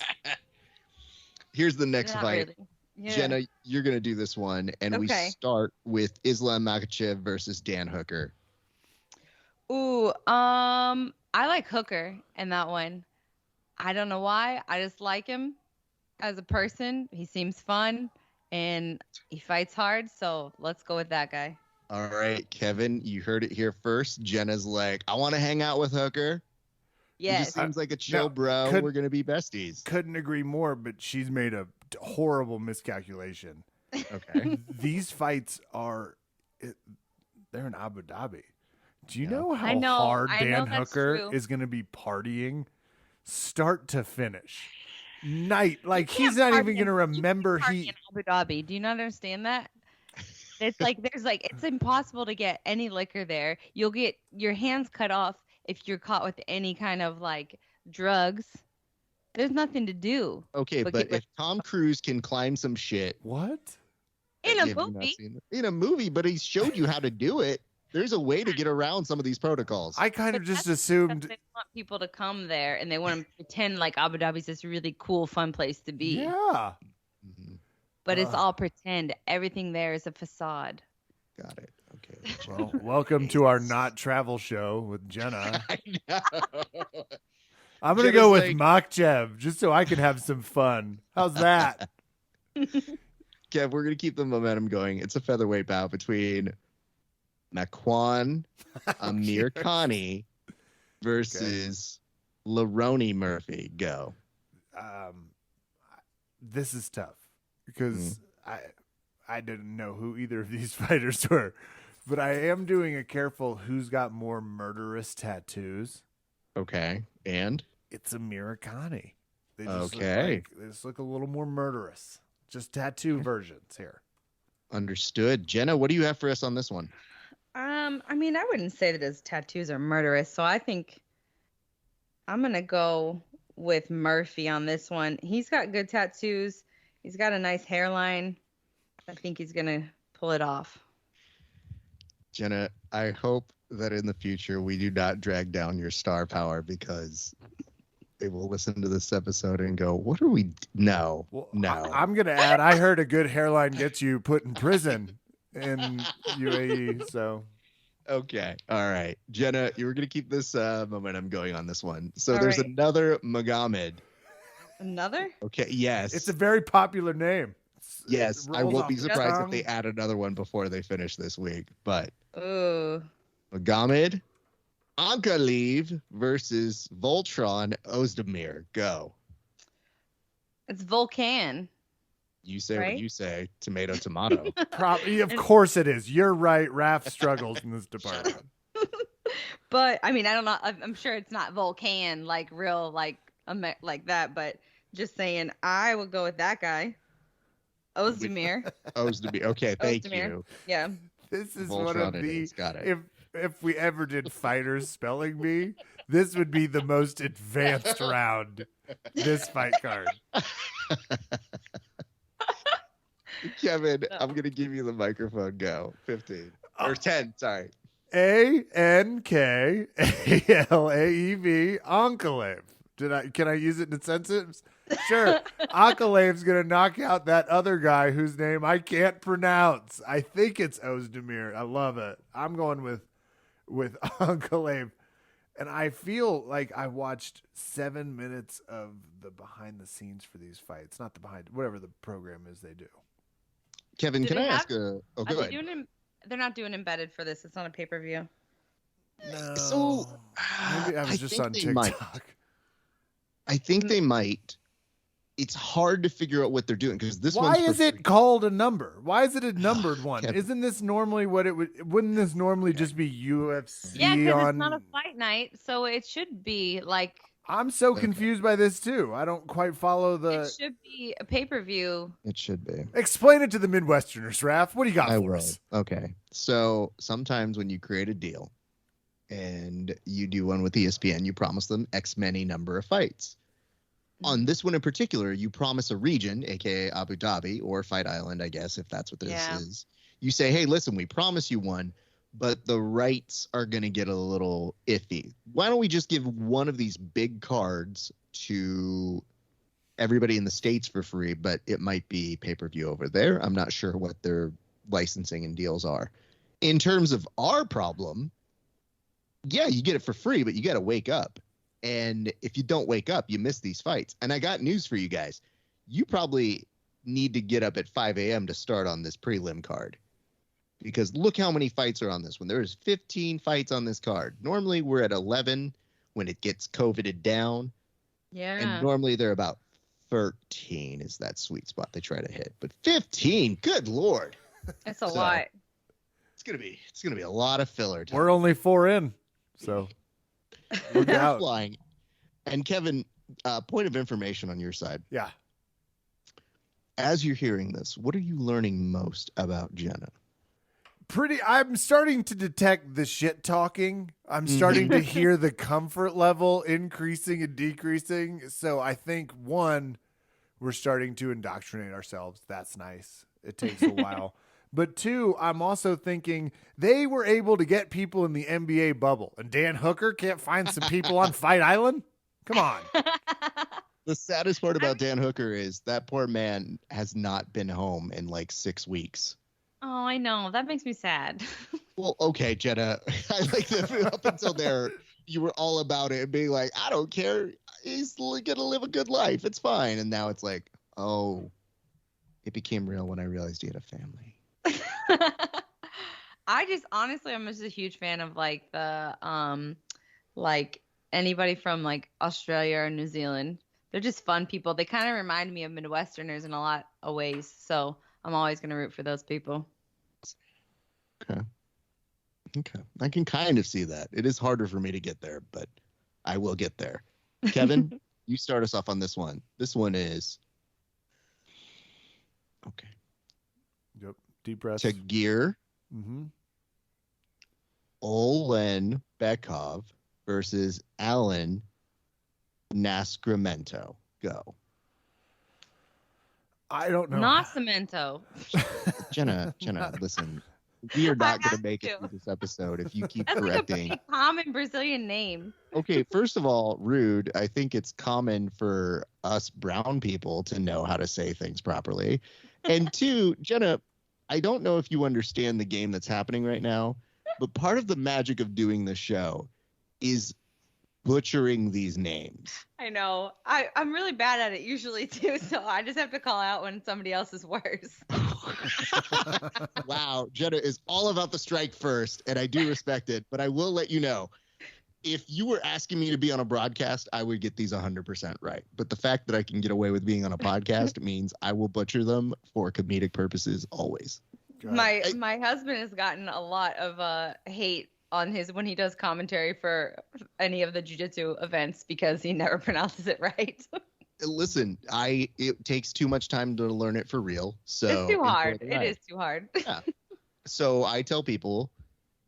Here's the next Not fight. really. Yeah. Jenna, you're going to do this one, and we Okay. start with Islam Makhachev versus Dan Hooker. Ooh, I like Hooker in that one. I don't know why. I just like him as a person. He seems fun and he fights hard. So let's go with that guy. All right, Kevin, you heard it here first. Jenna's like, I want to hang out with Hooker. He Yes. just seems like a chill no, bro. could- We're going to be besties. Couldn't agree more, but she's made a horrible miscalculation. Okay. These fights they're in Abu Dhabi. Do you Yeah. know how I know hard Dan that's Hooker true. is going to be partying start to finish? Night. Like, You he's can't not party even going to in- you remember can't party in Abu Dhabi. Do you not understand that? It's it's impossible to get any liquor there. You'll get your hands cut off if you're caught with any kind of drugs. There's nothing to do Okay, But but get- if Tom Cruise can climb some shit What? in have a you not movie. seen it? In a movie, but he showed you how to do it. There's a way to get around some of these protocols. I kind of But just that's assumed. They want people to come there and they want to pretend like Abu Dhabi's this really cool, fun place to be. Yeah. Mhm. But it's Ugh. all pretend. Everything there is a facade. Got it. Okay. Well, welcome to our not travel show with Jena. I know. I'm going to Jenna's go with like- Makchev just so I can have some fun. How's that? Kev, we're going to keep the momentum going. It's a featherweight bout between Makwan Amir Khani versus Lerone Murphy. Go. This is tough because I didn't know who either of these fighters were, but I am doing a careful who's got more murderous tattoos. Okay. And? It's Amir Khani. They Okay. They just look a little more murderous. Just tattoo versions here. Understood. Jenna, what do you have for us on this one? I mean, I wouldn't say that his tattoos are murderous, so I think I'm gonna go with Murphy on this one. He's got good tattoos. He's got a nice hairline. I think he's gonna pull it off. Jenna, I hope that in the future we do not drag down your star power because they will listen to this episode and go, what are we? No, no. I'm going to add, I heard a good hairline gets you put in prison in UAE. So, Okay. All right. Jenna, you were going to keep this momentum going on this one. So All there's right. another Magomed. Another? Okay. Yes. it's a very popular name. yes. It I rolls won't off be the surprised if tongue. they add another one before they finish this week. But Ooh. Magomed Ankalaev versus Voltron Ozdemir. Go. It's Volcan. You say Right? what you say. Tomato, tomato. Of course it is. You're right. Raph struggles in this department. But I mean, I don't know. I'm sure it's not Volcan, like real, like that. But just saying, I would go with that guy, Ozdemir. Ozdemir. Okay. Thank Ozdemir. you. Yeah. This is one Voltron of it the is. Got it. if we ever did fighters spelling bee, this would be the most advanced round. This fight card. Kevin, I'm going to give you the microphone. Go. 15. Or 10. Sorry. Ankalaev, Enclave. Can I use it in a sentence? Sure. Ankalaev's gonna knock out that other guy whose name I can't pronounce. I think it's Ozdemir. I love it. I'm going with Ankalaev. And I feel like I watched 7 minutes of the behind the scenes for these fights. Not the behind, whatever the program is they do. Kevin, Do can they I have- ask a... Oh, Are go they ahead. they're not doing embedded for this. It's on a pay-per-view. No. So, maybe I was I just think on they TikTok. might. I think they might. It's hard to figure out what they're doing because this Why one's for is it free. called a number? Why is it a numbered one? Kevin. Isn't this normally what it would? Wouldn't this normally just be UFC Yeah, because on? it's not a fight night, so it should be like I'm so Okay. confused by this too. I don't quite follow the. it should be a pay-per-view. It should be. Explain it to the Midwesterners, Raph. What do you got I for will. us? Okay. So sometimes when you create a deal and you do one with ESPN, you promise them X many number of fights. On this one in particular, you promise a region, aka Abu Dhabi or Fight Island, I guess, if that's what this Yeah. is. You say, hey, listen, we promise you one, but the rights are going to get a little iffy. Why don't we just give one of these big cards to everybody in the States for free, but it might be pay-per-view over there. I'm not sure what their licensing and deals are. In terms of our problem, yeah, you get it for free, but you got to wake up. And if you don't wake up, you miss these fights. And I got news for you guys. You probably need to get up at 5 a.m. to start on this prelim card. Because look how many fights are on this one. There's 15 fights on this card. Normally we're at 11 when it gets COVIDed down. Yeah. And normally they're about 13 is that sweet spot they try to hit. But 15, good Lord. It's a So, lot. It's gonna be a lot of filler time. We're only 4 in, so We're look out. flying. And Kevin, point of information on your side. Yeah. As you're hearing this, what are you learning most about Jena? I'm starting to detect the shit talking. I'm starting to hear the comfort level increasing and decreasing. So I think one, we're starting to indoctrinate ourselves. That's nice. It takes a while. But two, I'm also thinking they were able to get people in the NBA bubble, and Dan Hooker can't find some people on Fight Island? Come on. The saddest part about Dan Hooker is that poor man has not been home in like 6 weeks. Oh, I know. That makes me sad. Well, okay, Jenna. I like that up until there, you were all about it and being like, I don't care. He's gonna live a good life. It's fine. And now it's like, oh, it became real when I realized he had a family. I just honestly, I'm just a huge fan of like the like anybody from like Australia or New Zealand. They're just fun people. They kind of remind me of Midwesterners in a lot of ways. So I'm always gonna root for those people. Okay. I can kind of see that. It is harder for me to get there, but I will get there. Kevin, you start us off on this one. This one is okay. Yep. Deep breaths. Tagir Mm-hmm. Olen Bekov versus Alan Nascimento. Go. I don't know. Nascimento. Jenna, listen. We are not going have to make it to. through this episode if you keep That's like a correcting. pretty common Brazilian name. Okay, first of all, rude. I think it's common for us brown people to know how to say things properly. And two, Jenna, I don't know if you understand the game that's happening right now, but part of the magic of doing this show is butchering these names. I know. I'm really bad at it usually too, so I just have to call out when somebody else is worse. Wow, Jenna is all about the strike first, and I do respect it, but I will let you know, if you were asking me to be on a broadcast, I would get these 100% right. But the fact that I can get away with being on a podcast means I will butcher them for comedic purposes always. God. My husband has gotten a lot of hate on his when he does commentary for any of the jiu-jitsu events because he never pronounces it right. Listen, it takes too much time to learn it for real. So It's too hard. enjoy the It ride. is too hard. Yeah. So I tell people,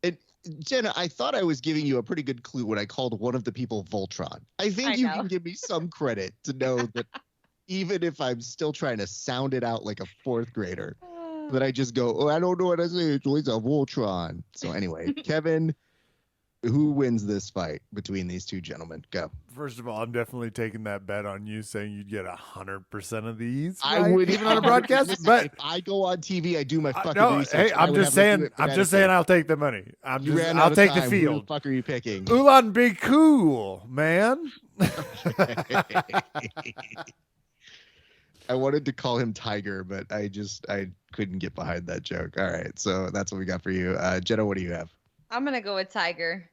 and Jenna, I thought I was giving you a pretty good clue when I called one of the people Voltron. I think I you know. can give me some credit to know that even if I'm still trying to sound it out like a fourth grader, that I just go, oh, I don't know what I say. It's a Voltron. So anyway, Kevin, who wins this fight between these two gentlemen? Go. First of all, I'm definitely taking that bet on you saying you'd get 100% of these. I right? would even on a broadcast. Listen, But if I go on TV, I do my fucking no, research. hey, I I'm would just have them do saying. it I'm just saying. phonetically. I'll take the money. You ran out I'll of take the time. field. Who the fuck are you picking? Ulan, be cool, man. I wanted to call him Tiger, but I couldn't get behind that joke. All right, so that's what we got for you. Jenna, what do you have? I'm gonna go with Tiger.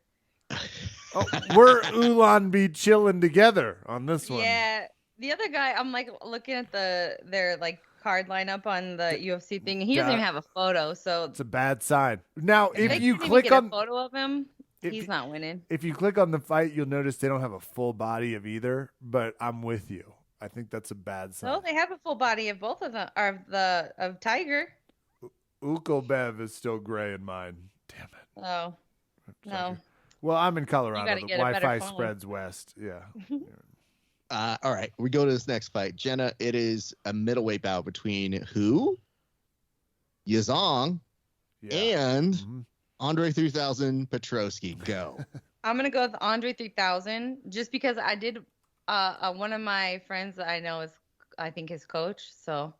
Oh, we're Ulan be chilling together on this one. Yeah. The other guy, I'm like looking at their like card lineup on the UFC thing. He doesn't even have a photo, so It's a bad sign. Now, they if you couldn't even click get a on photo of him, if he's you- not winning. if you click on the fight, you'll notice they don't have a full body of either. But I'm with you. I think that's a bad sign. No, they have a full body of both of them, of Tiger. Ukobev is still gray in mine. Damn it. Oh, no. Well, I'm in Colorado. gotta The get a better Wi-Fi phone. spreads west. Yeah. All right, we go to this next fight. Jenna, it is a middleweight bout between who? Yazong Yeah. and Mhm. Andre 3000 Petrosky. Go. I'm gonna go with Andre 3000 just because I did. One of my friends that I know is, I think, his coach. So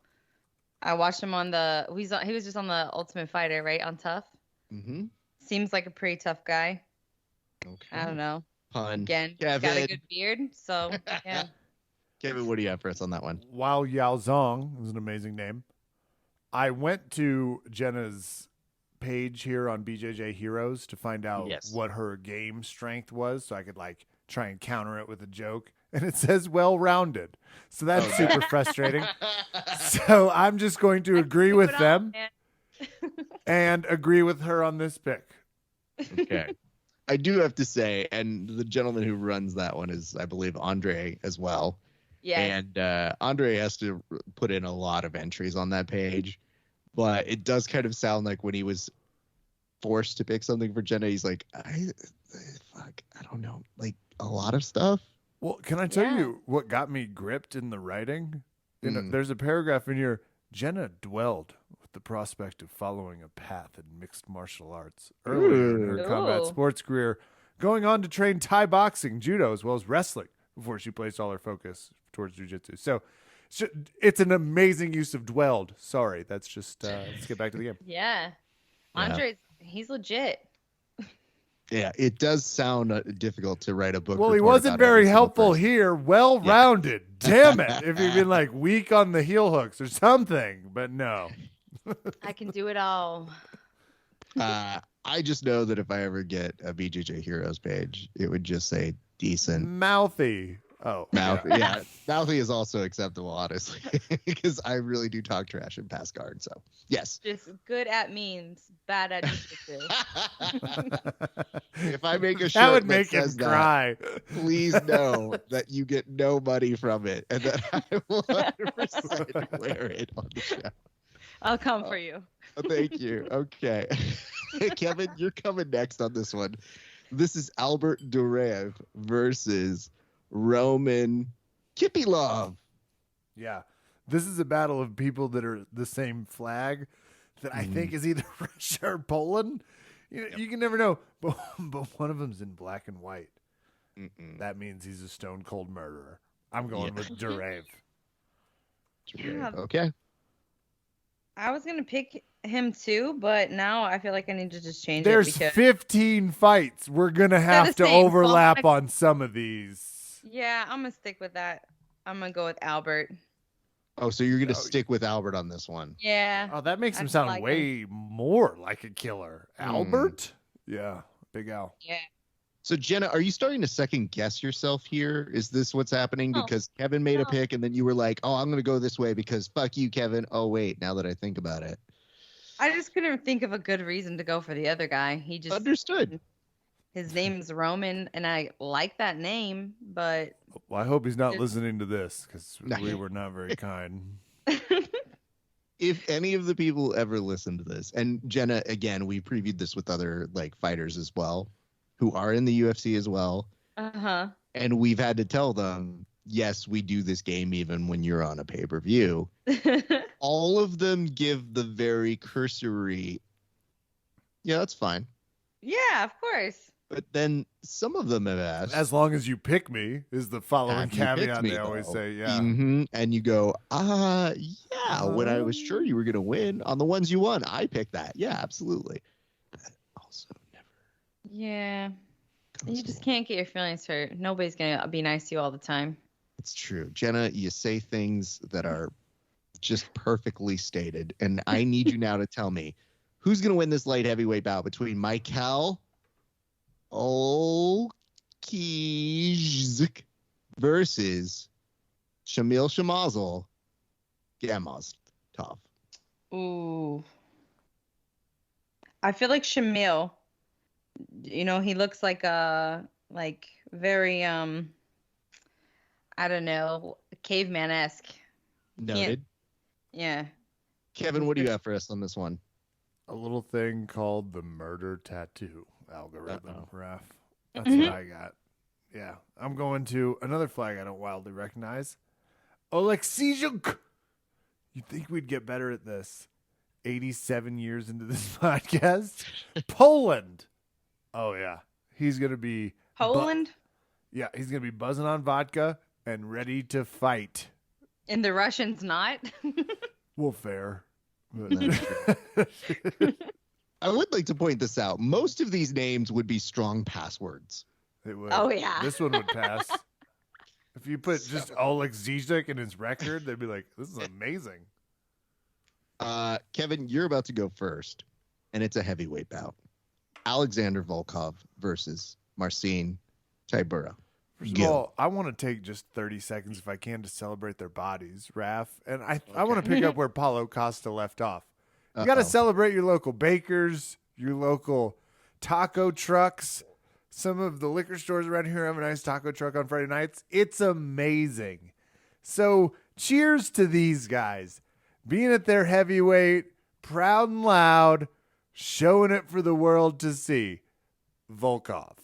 I watched him on he was just on the Ultimate Fighter, right? On Tough. Mm-hmm. Seems like a pretty tough guy. Okay. I don't know. Pun. Again, got Kevin. a good beard. So yeah. Kevin, what do you have for us on that one? Wow Yao Zong is an amazing name. I went to Jenna's page here on BJJ Heroes to find out Yes. what her game strength was so I could like try and counter it with a joke. And it says well-rounded. So that's Oh, super frustrating. So I'm just going to agree with them and agree with her on this pick. Okay. I do have to say, and the gentleman who runs that one is, I believe, Andre as well. Yeah. And Andre has to put in a lot of entries on that page. But it does kind of sound like when he was forced to pick something for Jenna, he's like, I don't know, like a lot of stuff. Well, can I tell Yeah. you what got me gripped in the writing? Mm. There's a paragraph in here. Jenna dwelled with the prospect of following a path in mixed martial arts earlier in her Ooh. combat sports career, going on to train Thai boxing, judo, as well as wrestling before she placed all her focus towards jiu-jitsu. So it's an amazing use of dwelled. Sorry, that's just let's get back to the game. Yeah. Yeah. Andre's He's legit. Yeah, it does sound difficult to write a book. Well, he report wasn't about every very single helpful person. here. Well-rounded. Damn it. If he'd been like weak on the heel hooks or something, but no. I can do it all. I just know that if I ever get a BJJ Heroes page, it would just say decent. Mouthy. Oh, Mouth, yeah. yeah. Mouthy is also acceptable, honestly, because I really do talk trash and pass guard. So, yes. Just good at memes, bad at jiu-jitsu. If I make a shirt That would make him says that, cry. please know that you get no money from it and that I will 100% wear it on the show. I'll come for you. Thank you. Okay. Kevin, you're coming next on this one. This is Albert Durev versus Roman Kippylov. Yeah. This is a battle of people that are the same flag that I think is either Russia or Poland. You can never know. But one of them's in black and white. That means he's a stone cold murderer. I'm going with Durev. Yeah. Okay. I was gonna pick him too, but now I feel like I need to just change There's it because 15 fights. We're going to have to the same, so overlap I'm gonna- on some of these. yeah, I'm gonna stick with that. I'm gonna go with Albert. Oh, so you're going to stick with Albert on this one. Yeah. Oh, that makes I him just sound like way more like a killer. Albert? Yeah, Big Al. Yeah. So, Jenna, are you starting to second guess yourself here? Is this what's happening? No. Because Kevin made a No. pick and then you were like, oh, I'm going to go this way because fuck you, Kevin. Oh, wait, now that I think about it. I just couldn't think of a good reason to go for the other guy. He just Understood. his name's Roman, and I like that name, but Well, I hope he's not It's- listening to this because we were not very kind. If any of the people ever listen to this, and Jenna, again, we previewed this with other like fighters as well, who are in the UFC as well, and we've had to tell them, yes, we do this game even when you're on a pay-per-view. All of them give the very cursory, yeah, that's fine. yeah, of course. But then some of them have asked, As long as you pick me is the following Have you picked caveat me, they always though? say. Yeah. and you go, yeah, when I was sure you were going to win on the ones you won, I picked that. Yeah, absolutely. That also never Yeah. goes You just along. can't get your feelings hurt. Nobody's gonna be nice to you all the time. It's true. Jenna, you say things that are just perfectly stated. And I need you now to tell me who's going to win this light heavyweight bout between Michael Olkizik versus Shamil Shamazel Gamazov. Ooh. I feel like Shamil, he looks like very I don't know, caveman-esque. Noted. Yeah. Kevin, what do you have for us on this one? A little thing called the murder tattoo algorithm, Uh-oh. Raph. That's what I got. Yeah. I'm going to another flag I don't wildly recognize. Oleksijuk. You'd think we'd get better at this 87 years into this podcast. Poland. Oh, yeah. He's going to be. Poland Yeah, he's going to be buzzing on vodka and ready to fight. and the Russians not. Well, fair. I would like to point this out. Most of these names would be strong passwords. It would. Oh, yeah. This one would pass. If you put just Oleg Zizek in his record, they'd be like, this is amazing. Kevin, you're about to go first, and it's a heavyweight bout. Alexander Volkov versus Marcin Tybura. First of Go. all, I want to take just 30 seconds if I can to celebrate their bodies, Raph. And I want to pick up where Paulo Costa left off. You got to celebrate your local bakers, your local taco trucks. Some of the liquor stores around here have a nice taco truck on Friday nights. It's amazing. So cheers to these guys. Being at their heavyweight, proud and loud, showing it for the world to see. Volkov.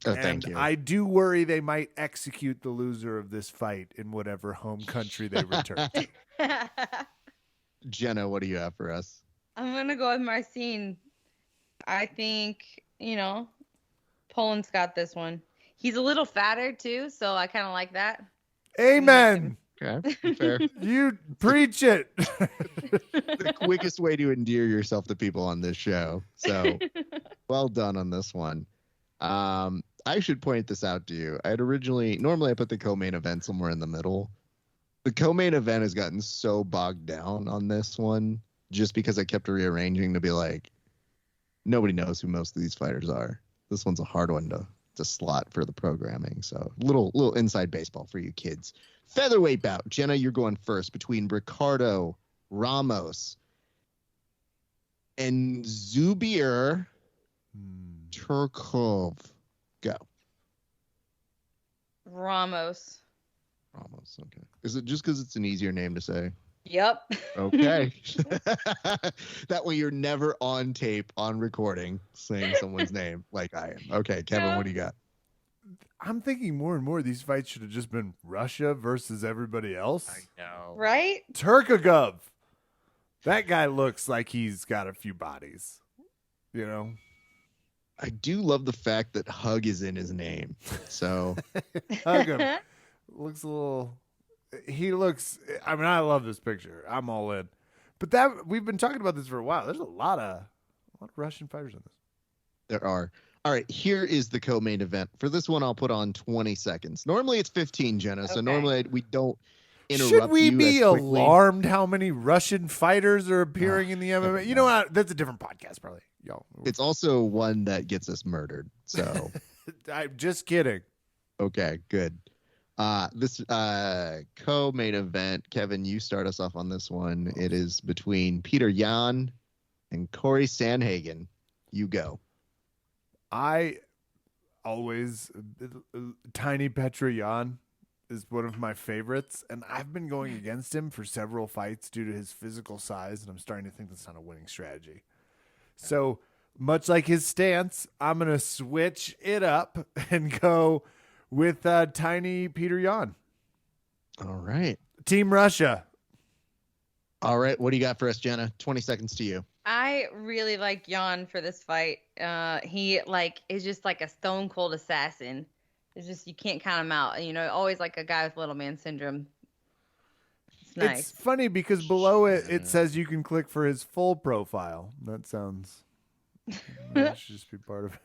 Oh, thank And you. I do worry they might execute the loser of this fight in whatever home country they return to. Jenna, what do you have for us? I'm gonna go with Marcin. I think, Poland's got this one. He's a little fatter too, so I kind of like that. Amen. Okay, fair. You preach it. The quickest way to endear yourself to people on this show. So well done on this one. I should point this out to you. Normally I put the co-main event somewhere in the middle. The co-main event has gotten so bogged down on this one just because I kept rearranging to be like, nobody knows who most of these fighters are. This one's a hard one to slot for the programming. So little inside baseball for you kids. Featherweight bout. Jenna, you're going first between Ricardo Ramos and Zubir Turkov. Go. Ramos. Ramos. Okay. Is it just because it's an easier name to say? Yep. Okay. That way you're never on tape, on recording, saying someone's name like I am. Okay, Kevin, Yeah. what do you got? I'm thinking more and more these fights should have just been Russia versus everybody else. know. Right? Turkogov. That guy looks like he's got a few bodies. You know? I do love the fact that Hug is in his name. So Hug him. Looks a little. He looks. I mean, I love this picture. I'm all in. But we've been talking about this for a while. There's a lot of Russian fighters in this. there are. All right, here is the co-main event. For this one, I'll put on 20 seconds. Normally it's 15, Jenna. So Okay. normally we don't interrupt Should we you be as quickly. alarmed how many Russian fighters are appearing in the MMA? You know what? That's a different podcast, probably. Y'all. It's also one that gets us murdered. So, I'm just kidding. okay, good. This co-main event, Kevin, you start us off on this one. It is between Peter Yan and Corey Sandhagen. You go. I always Tiny Petroyan is one of my favorites, and I've been going against him for several fights due to his physical size, and I'm starting to think that's not a winning strategy. So much like his stance, I'm gonna switch it up and go with Tiny Peter Yan. All right. Team Russia. All right. What do you got for us, Jenna? 20 seconds to you. I really like Jan for this fight. He is just like a stone cold assassin. It's just you can't count him out. You know, always like a guy with little man syndrome. It's nice. It's funny because below it says you can click for his full profile. That sounds that should just be part of it.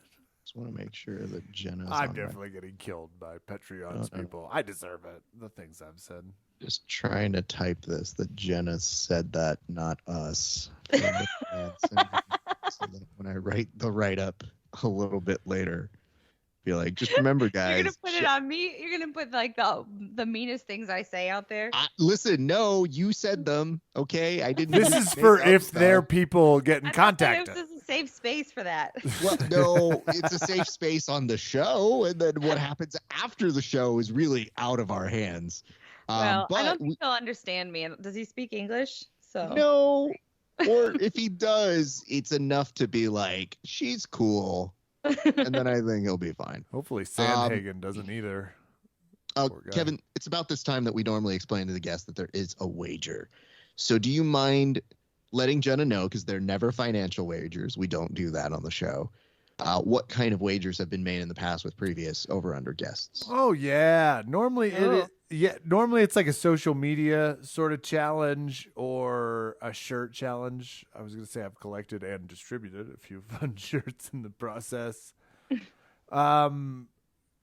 Just want to make sure that Jenna's I'm on definitely getting killed by Patreon's Uh-oh. people. I deserve it. The things I've said. Just trying to type this that Jenna said that, not us. So that when I write the write-up a little bit later, be like, just remember, guys. You're gonna put it on me. You're gonna put like the meanest things I say out there. Listen, no, you said them. Okay, I didn't. This just is for make up if stuff. their people get in I thought contact. that it was a safe space for that. Well, no, it's a safe space on the show, and then what happens after the show is really out of our hands. Well, but I don't think he'll understand me. Does he speak English? So no, or if he does, it's enough to be like, she's cool, and then I think he'll be fine. Hopefully Sandhagen doesn't either. Oh, Poor guy. Kevin, it's about this time that we normally explain to the guests that there is a wager. So do you mind letting Jenna know, because they're never financial wagers, we don't do that on the show, what kind of wagers have been made in the past with previous over-under guests? Oh yeah. Normally Oh. normally it's like a social media sort of challenge or a shirt challenge. I was gonna say I've collected and distributed a few fun shirts in the process.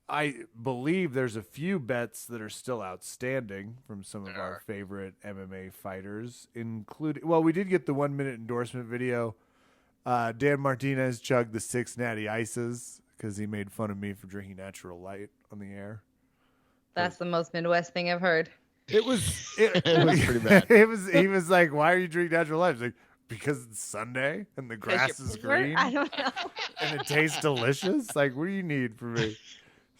I believe there's a few bets that are still outstanding from some of our favorite MMA fighters, including, well, we did get the 1 minute endorsement video. Dan Martinez chugged the 6 natty ices because he made fun of me for drinking natural light on the air. that's the most Midwest thing I've heard. It was It was pretty bad. He was like, "Why are you drinking natural light?" I was like, "Because it's Sunday and the grass is green I don't know. and it tastes delicious." Like, what do you need from me?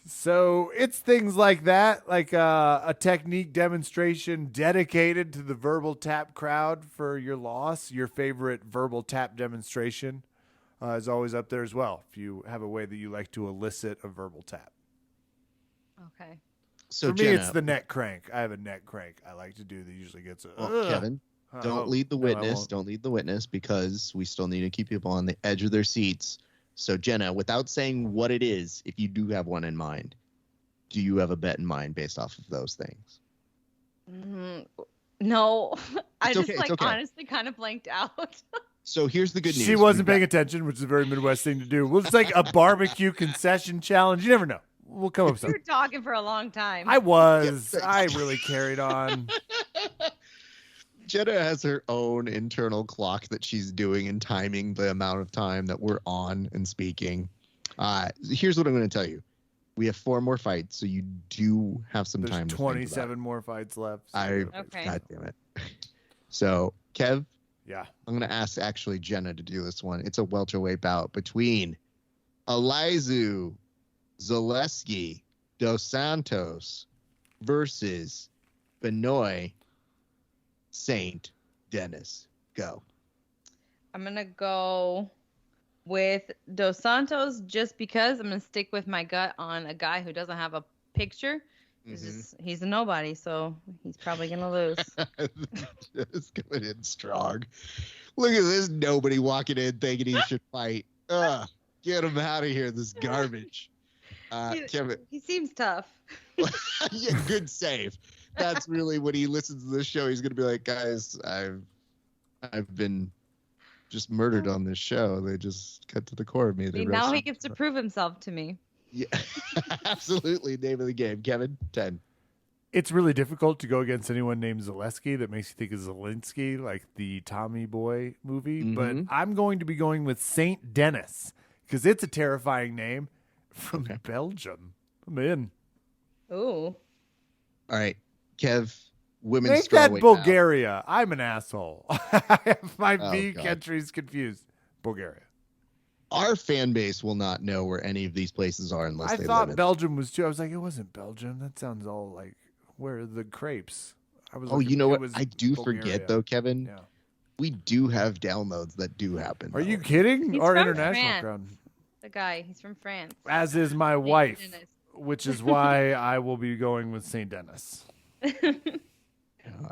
So it's things like that, like a technique demonstration dedicated to the verbal tap crowd for your loss. Your favorite verbal tap demonstration is always up there as well. If you have a way that you like to elicit a verbal tap. Okay. So For me, Jenna, it's the neck crank. I have a neck crank I like to do that usually gets a. well, Kevin, don't lead the no, I witness. won't. Don't lead the witness, because we still need to keep people on the edge of their seats. So Jenna, without saying what it is, if you do have one in mind, do you have a bet in mind based off of those things? No, I It's just okay, it's okay. honestly kind of blanked out. So here's the good news. She wasn't paying attention, which is a very Midwest thing to do. Well, it's like a barbecue concession challenge. You never know. We'll come up with We were something. talking for a long time. I was. I really carried on. Jena has her own internal clock that she's doing and timing the amount of time that we're on and speaking. Here's what I'm going to tell you. We have 4 more fights, so you do have some There's time to 27 more fights left. So Okay. God damn it. So, Kev, yeah. I'm going to ask actually Jena to do this one. It's a welterweight bout between Elizu Zaleski dos Santos versus Benoit Saint Dennis. Go. I'm going to go with Dos Santos just because I'm going to stick with my gut on a guy who doesn't have a picture. He's a nobody, so he's probably going to lose. Just coming in strong. Look at this nobody walking in thinking he should fight. Get him out of here, this garbage. Kevin. He seems tough. Yeah, good save. That's really when he listens to this show, he's going to be like, guys, I've been just murdered on this show. They just cut to the core of me. Now he gets to prove himself to me. Yeah, absolutely. Name of the game. Kevin, 10. It's really difficult to go against anyone named Zaleski. That makes you think of Zelensky, like the Tommy Boy movie. But I'm going to be going with Saint Dennis because it's a terrifying name from Belgium. I'm in. Ooh. All right, Kev, women's Make that strawweight Bulgaria. I'm an asshole. I have my Oh, B God. countries confused. Bulgaria. Our fan base will not know where any of these places are unless I they thought live in. Belgium was too. I was like, it wasn't Belgium. That sounds all like where are the crepes? I was. looking- You know it what? was I do Bulgaria. forget though, Kevin. Yeah. We do have downloads that do happen. Are you though. kidding? He's Our from international France. crowd. The guy, he's from France. As is my Saint wife, Dennis. which is why I will be going with Saint Dennis.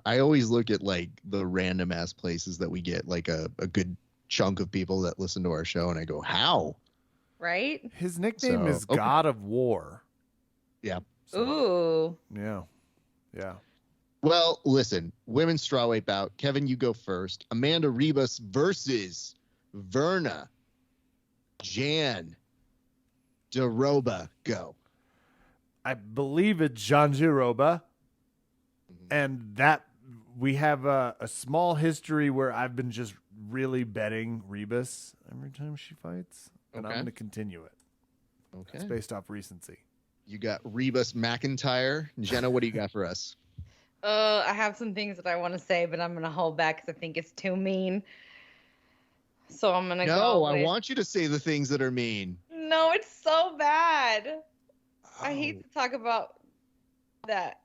I always look at like the random ass places that we get like a good chunk of people that listen to our show, and I go, how? Right? His nickname So, is okay. God of War. Yeah. So, Ooh. yeah. Yeah. Well, listen, women's strawweight bout. Kevin, you go first. Amanda Ribas versus Verna Jan Daroba. Go. I believe it's Janjiroba. And that we have a small history where I've been just really betting Rebus every time she fights. And I'm Okay. going to continue it. It's Okay. based off recency. You got Rebus McIntyre. Jenna, what do you got for us? I have some things that I want to say, but I'm going to hold back because I think it's too mean. So I'm going to go. No, I with- want you to say the things that are mean. No, it's so bad. I hate to talk about that,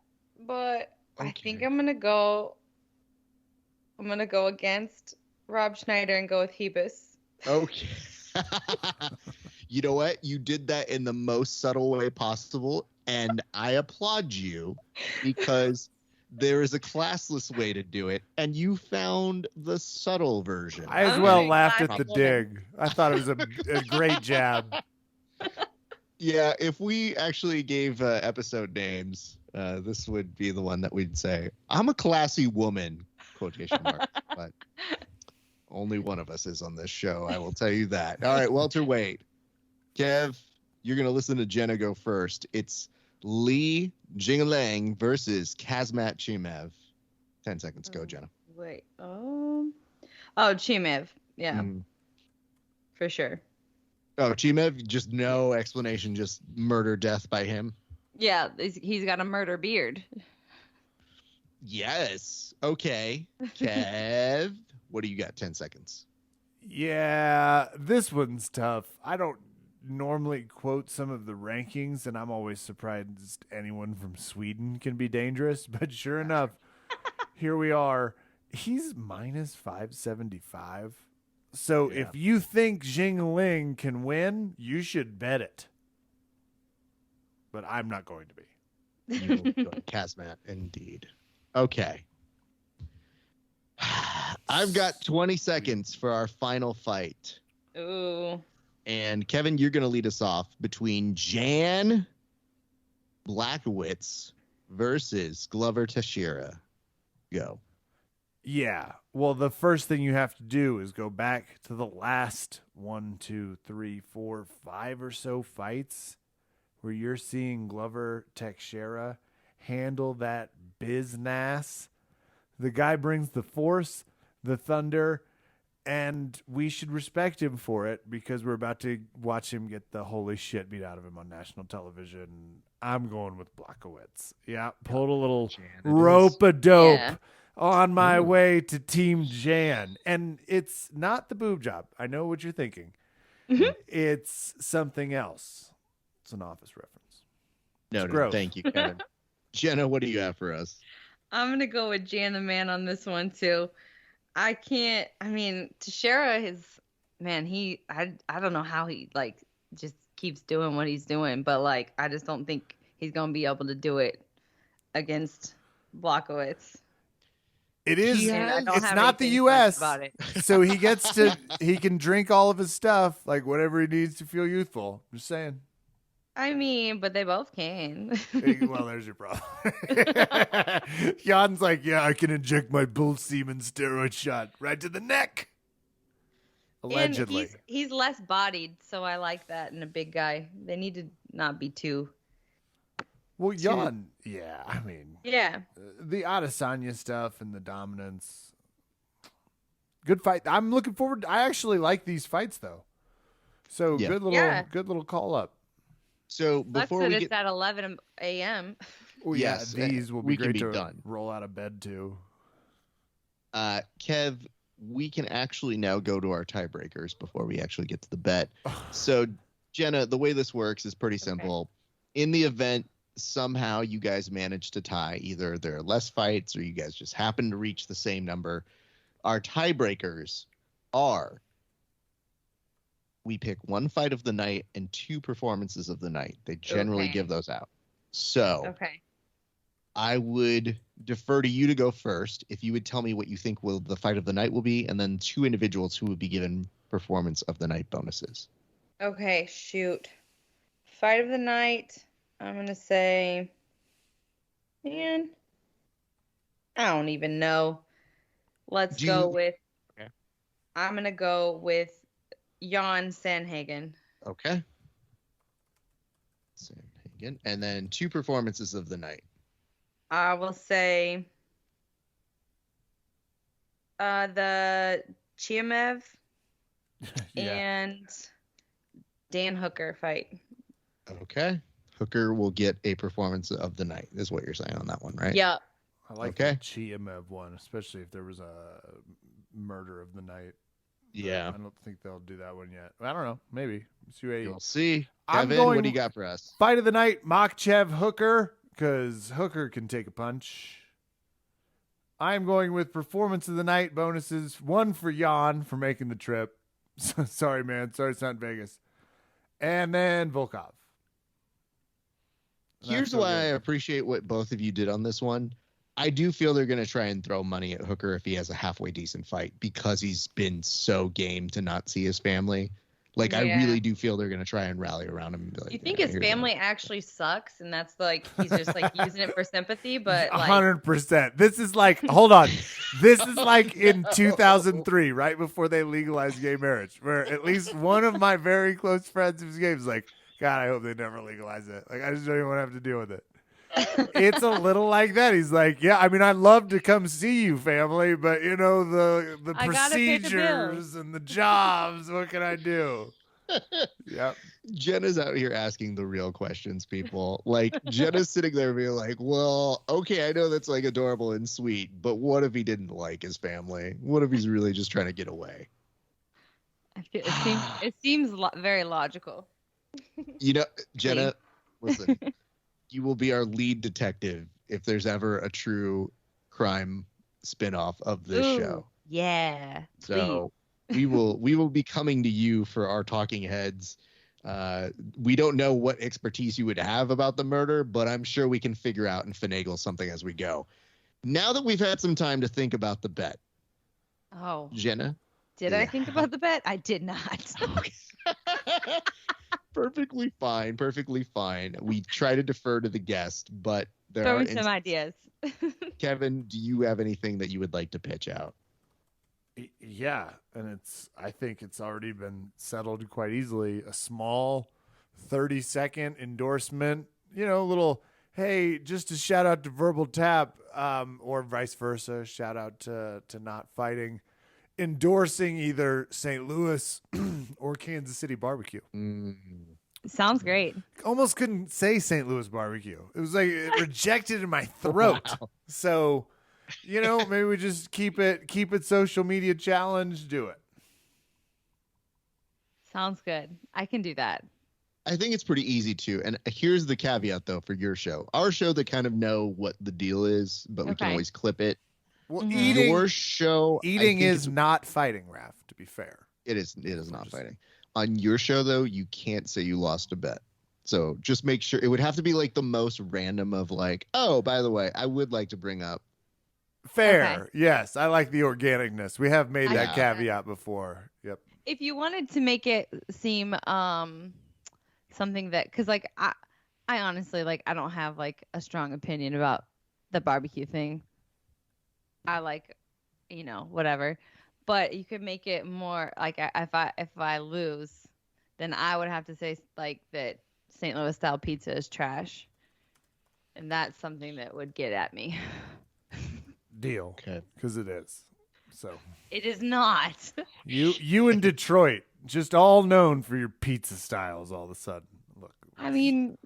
but I think Okay. I'm going to go. I'm going to go against Rob Schneider and go with Hebus. Okay. You know what? You did that in the most subtle way possible, and I applaud you because there is a classless way to do it, and you found the subtle version. I as I'm well very laughed at the classy dig. I thought it was a great jab. Yeah, if we actually gave episode names, this would be the one that we'd say, I'm a classy woman, quotation marks, but only one of us is on this show. I will tell you that. All right, welterweight. Kev, you're going to listen to Jenna go first. It's Li Jingling versus Kazmat Chimev. 10 seconds. Go, Jenna. Wait. Chimev. Yeah, for sure. Oh, Chimev, just no explanation, just murder, death by him. Yeah, he's got a murder beard. Yes. Okay. Kev, what do you got? 10 seconds. Yeah, this one's tough. I don't normally quote some of the rankings, and I'm always surprised anyone from Sweden can be dangerous. But sure enough, here we are. He's minus 575. So Yeah. if you think Jingling can win, you should bet it. But I'm not going to be. You will go to Kazmat, indeed. Okay. I've got 20 seconds for our final fight. Ooh. And Kevin, you're going to lead us off between Jan Blackowitz versus Glover Teixeira. Go. Yeah. Well, the first thing you have to do is go back to the last 1, 2, 3, 4, 5 or so fights where you're seeing Glover Teixeira handle that business. The guy brings the force, the thunder, and we should respect him for it because we're about to watch him get the holy shit beat out of him on national television. I'm going with Blachowicz. Yeah, pulled a little rope-a-dope Yeah. on my way to Team Jan. And it's not the boob job. I know what you're thinking. Mhm. It's something else. It's an Office reference. No, gross. thank you, Kevin. Jenna, what do you have for us? I'm gonna go with Jan the Man on this one too. Teixeira is man, I don't know how he like just keeps doing what he's doing, but like I just don't think he's gonna be able to do it against Blachowicz. It is. And I don't It's have not the anything fun U.S. about it. So he can drink all of his stuff, like whatever he needs to feel youthful. I'm just saying. I mean, but they both can. Well, there's your problem. Jan's like, yeah, I can inject my bull semen steroid shot right to the neck. Allegedly. And he's less bodied, so I like that in a big guy. They need to not be too. Well, Jan, yeah, I mean, Yeah. the Adesanya stuff and the dominance. Good fight. I'm looking forward. I actually like these fights though. So Yeah. good little call up. So That's before that we it's get at 11 a.m. Oh Yes, yeah, these will be we can great be to done. roll out of bed too. Kev, we can actually now go to our tiebreakers before we actually get to the bet. So, Jenna, the way this works is pretty simple. In the event somehow you guys manage to tie, either there are less fights or you guys just happen to reach the same number, our tiebreakers are we pick one fight of the night and 2 performances of the night. They generally Okay. give those out. So Okay. I would defer to you to go first. If you would tell me what you think the fight of the night will be, and then 2 individuals who would be given performance of the night bonuses. Okay, shoot. Fight of the night. I'm going to say, man, I don't even know. Let's go with, Okay. I'm going to go with Jan Sandhagen. Okay. Sandhagen. And then 2 performances of the night. I will say the Chiamev Yeah. and Dan Hooker fight. Okay. Hooker will get a performance of the night, is what you're saying on that one, right? Yep. I like Okay. the Chiamev one, especially if there was a murder of the night. Yeah. I don't think they'll do that one yet. I don't know. Maybe. It's UAE. You'll see. I'm Kevin, what going- do you got for us? Fight of the night, Makhachev Hooker, because Hooker can take a punch. I'm going with performance of the night bonuses. 1 for Jan for making the trip. Sorry, man. Sorry it's not in Vegas. And then Volkov. And Here's that's so why I good. appreciate what both of you did on this one. I do feel they're going to try and throw money at Hooker if he has a halfway decent fight because he's been so game to not see his family. Like, I Yeah. really do feel they're going to try and rally around him and be like, You think "Yeah, his here's family actually sucks, and that's like he's just like using it for sympathy, but like 100%. This is like, hold on. This is like in 2003, right before they legalized gay marriage, where at least one of my very close friends who's gay was like, God, I hope they never legalize it. Like, I just don't even want to have to deal with it. It's a little like that. He's like, yeah, I mean, I'd love to come see you, family, but you know, the I gotta pay the procedures and the jobs, what can I do? Yep. Jenna's out here asking the real questions, people. Like, Jenna's sitting there being like, well, okay, I know that's like adorable and sweet, but what if he didn't like his family? What if he's really just trying to get away? it seems very logical. You know, Jenna, listen, you will be our lead detective if there's ever a true crime spinoff of this Ooh, show. Yeah. So we will be coming to you for our talking heads. We don't know what expertise you would have about the murder, but I'm sure we can figure out and finagle something as we go. Now that we've had some time to think about the bet, Oh, Jenna. did I think about the bet? I did not. Perfectly fine. We try to defer to the guest, but There Throw are me some ideas. Kevin, do you have anything that you would like to pitch out? Yeah, and I think it's already been settled quite easily. A small 30-second endorsement, a little, hey, just a shout out to Verbal Tap, or vice versa, shout out to Not Fighting, endorsing either St. Louis or Kansas City barbecue. Sounds great. Almost couldn't say St. Louis barbecue. It was like it rejected in my throat. Wow. So, maybe we just keep it social media challenge, do it. Sounds good. I can do that. I think it's pretty easy too. And here's the caveat though for your show. Our show, they kind of know what the deal is, but we can Okay. always clip it. Well, Mhm. Your show, eating I think is not fighting, Raph, to be fair. it is not fighting. On your show though, you can't say you lost a bet. So just make sure it would have to be like the most random of like, oh, by the way, I would like to bring up. Fair. Okay. Yes, I like the organicness. We have made I that like caveat before. Yep. If you wanted to make it seem something that, because like I honestly like I don't have like a strong opinion about the barbecue thing. I like, whatever, but you could make it more like if I lose, then I would have to say like that St. Louis style pizza is trash, and that's something that would get at me. Deal. Okay. Because it is. So It is not. you in Detroit, just all known for your pizza styles all of a sudden. Look. I mean,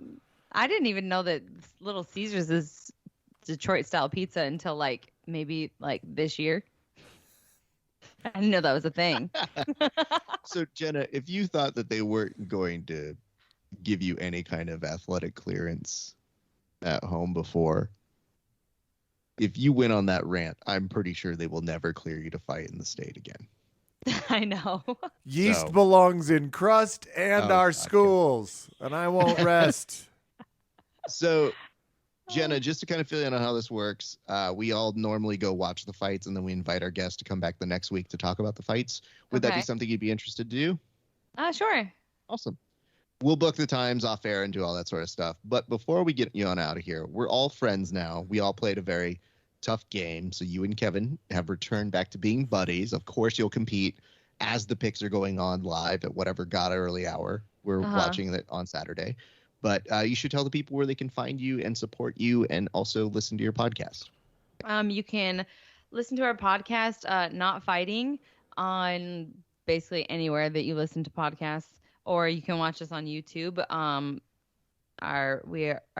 I didn't even know that Little Caesars is Detroit style pizza until like maybe like this year. I didn't know that was a thing. So Jenna, if you thought that they weren't going to give you any kind of athletic clearance at home before, if you went on that rant, I'm pretty sure they will never clear you to fight in the state again. I know. Yeast So- belongs in crust and Oh, our God, schools, and I won't rest. So, Jenna, just to kind of fill you in on how this works, we all normally go watch the fights, and then we invite our guests to come back the next week to talk about the fights. Would that be Okay. something you'd be interested to do? Sure. Awesome. We'll book the times off air and do all that sort of stuff. But before we get you on out of here, we're all friends now. We all played a very tough game. So you and Kevin have returned back to being buddies. Of course, you'll compete as the picks are going on live at whatever God early hour. We're watching it on Saturday. But you should tell the people where they can find you and support you and also listen to your podcast. You can listen to our podcast, Not Fighting, on basically anywhere that you listen to podcasts, or you can watch us on YouTube. I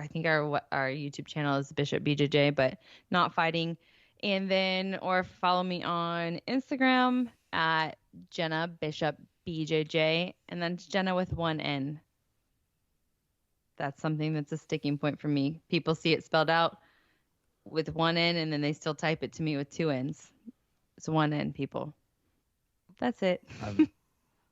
think our YouTube channel is Bishop BJJ, but Not Fighting, and then or follow me on Instagram at Jena Bishop BJJ, and then it's Jena with one N. That's something that's a sticking point for me. People see it spelled out with one N, and then they still type it to me with two N's. It's one N, people. That's it.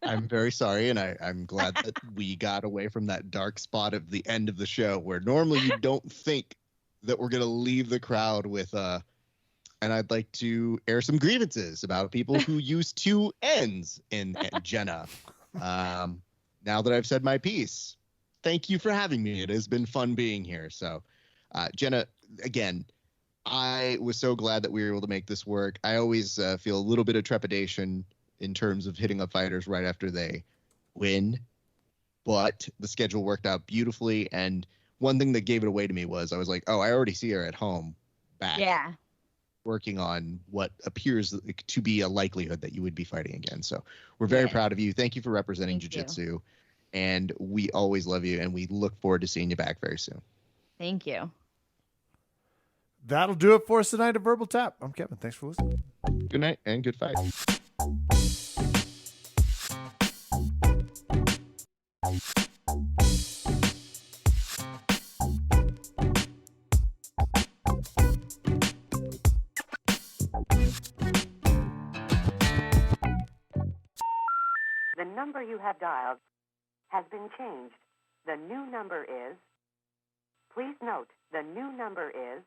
I'm very sorry, and I'm glad that we got away from that dark spot at the end of the show where normally you don't think that we're going to leave the crowd with and I'd like to air some grievances about people who use two N's in Jena. Now that I've said my piece, thank you for having me. It has been fun being here. So, Jena, again, I was so glad that we were able to make this work. I always feel a little bit of trepidation in terms of hitting up fighters right after they win, but the schedule worked out beautifully. And one thing that gave it away to me was I was like, oh, I already see her at home back working on what appears to be a likelihood that you would be fighting again. So we're very proud of you. Thank you for representing jiu-jitsu, and we always love you, and we look forward to seeing you back very soon. Thank you. That'll do it for us tonight at Verbal Tap. I'm Kevin. Thanks for listening. Good night and good fight. The number you have dialed has been changed. The new number is... Please note, the new number is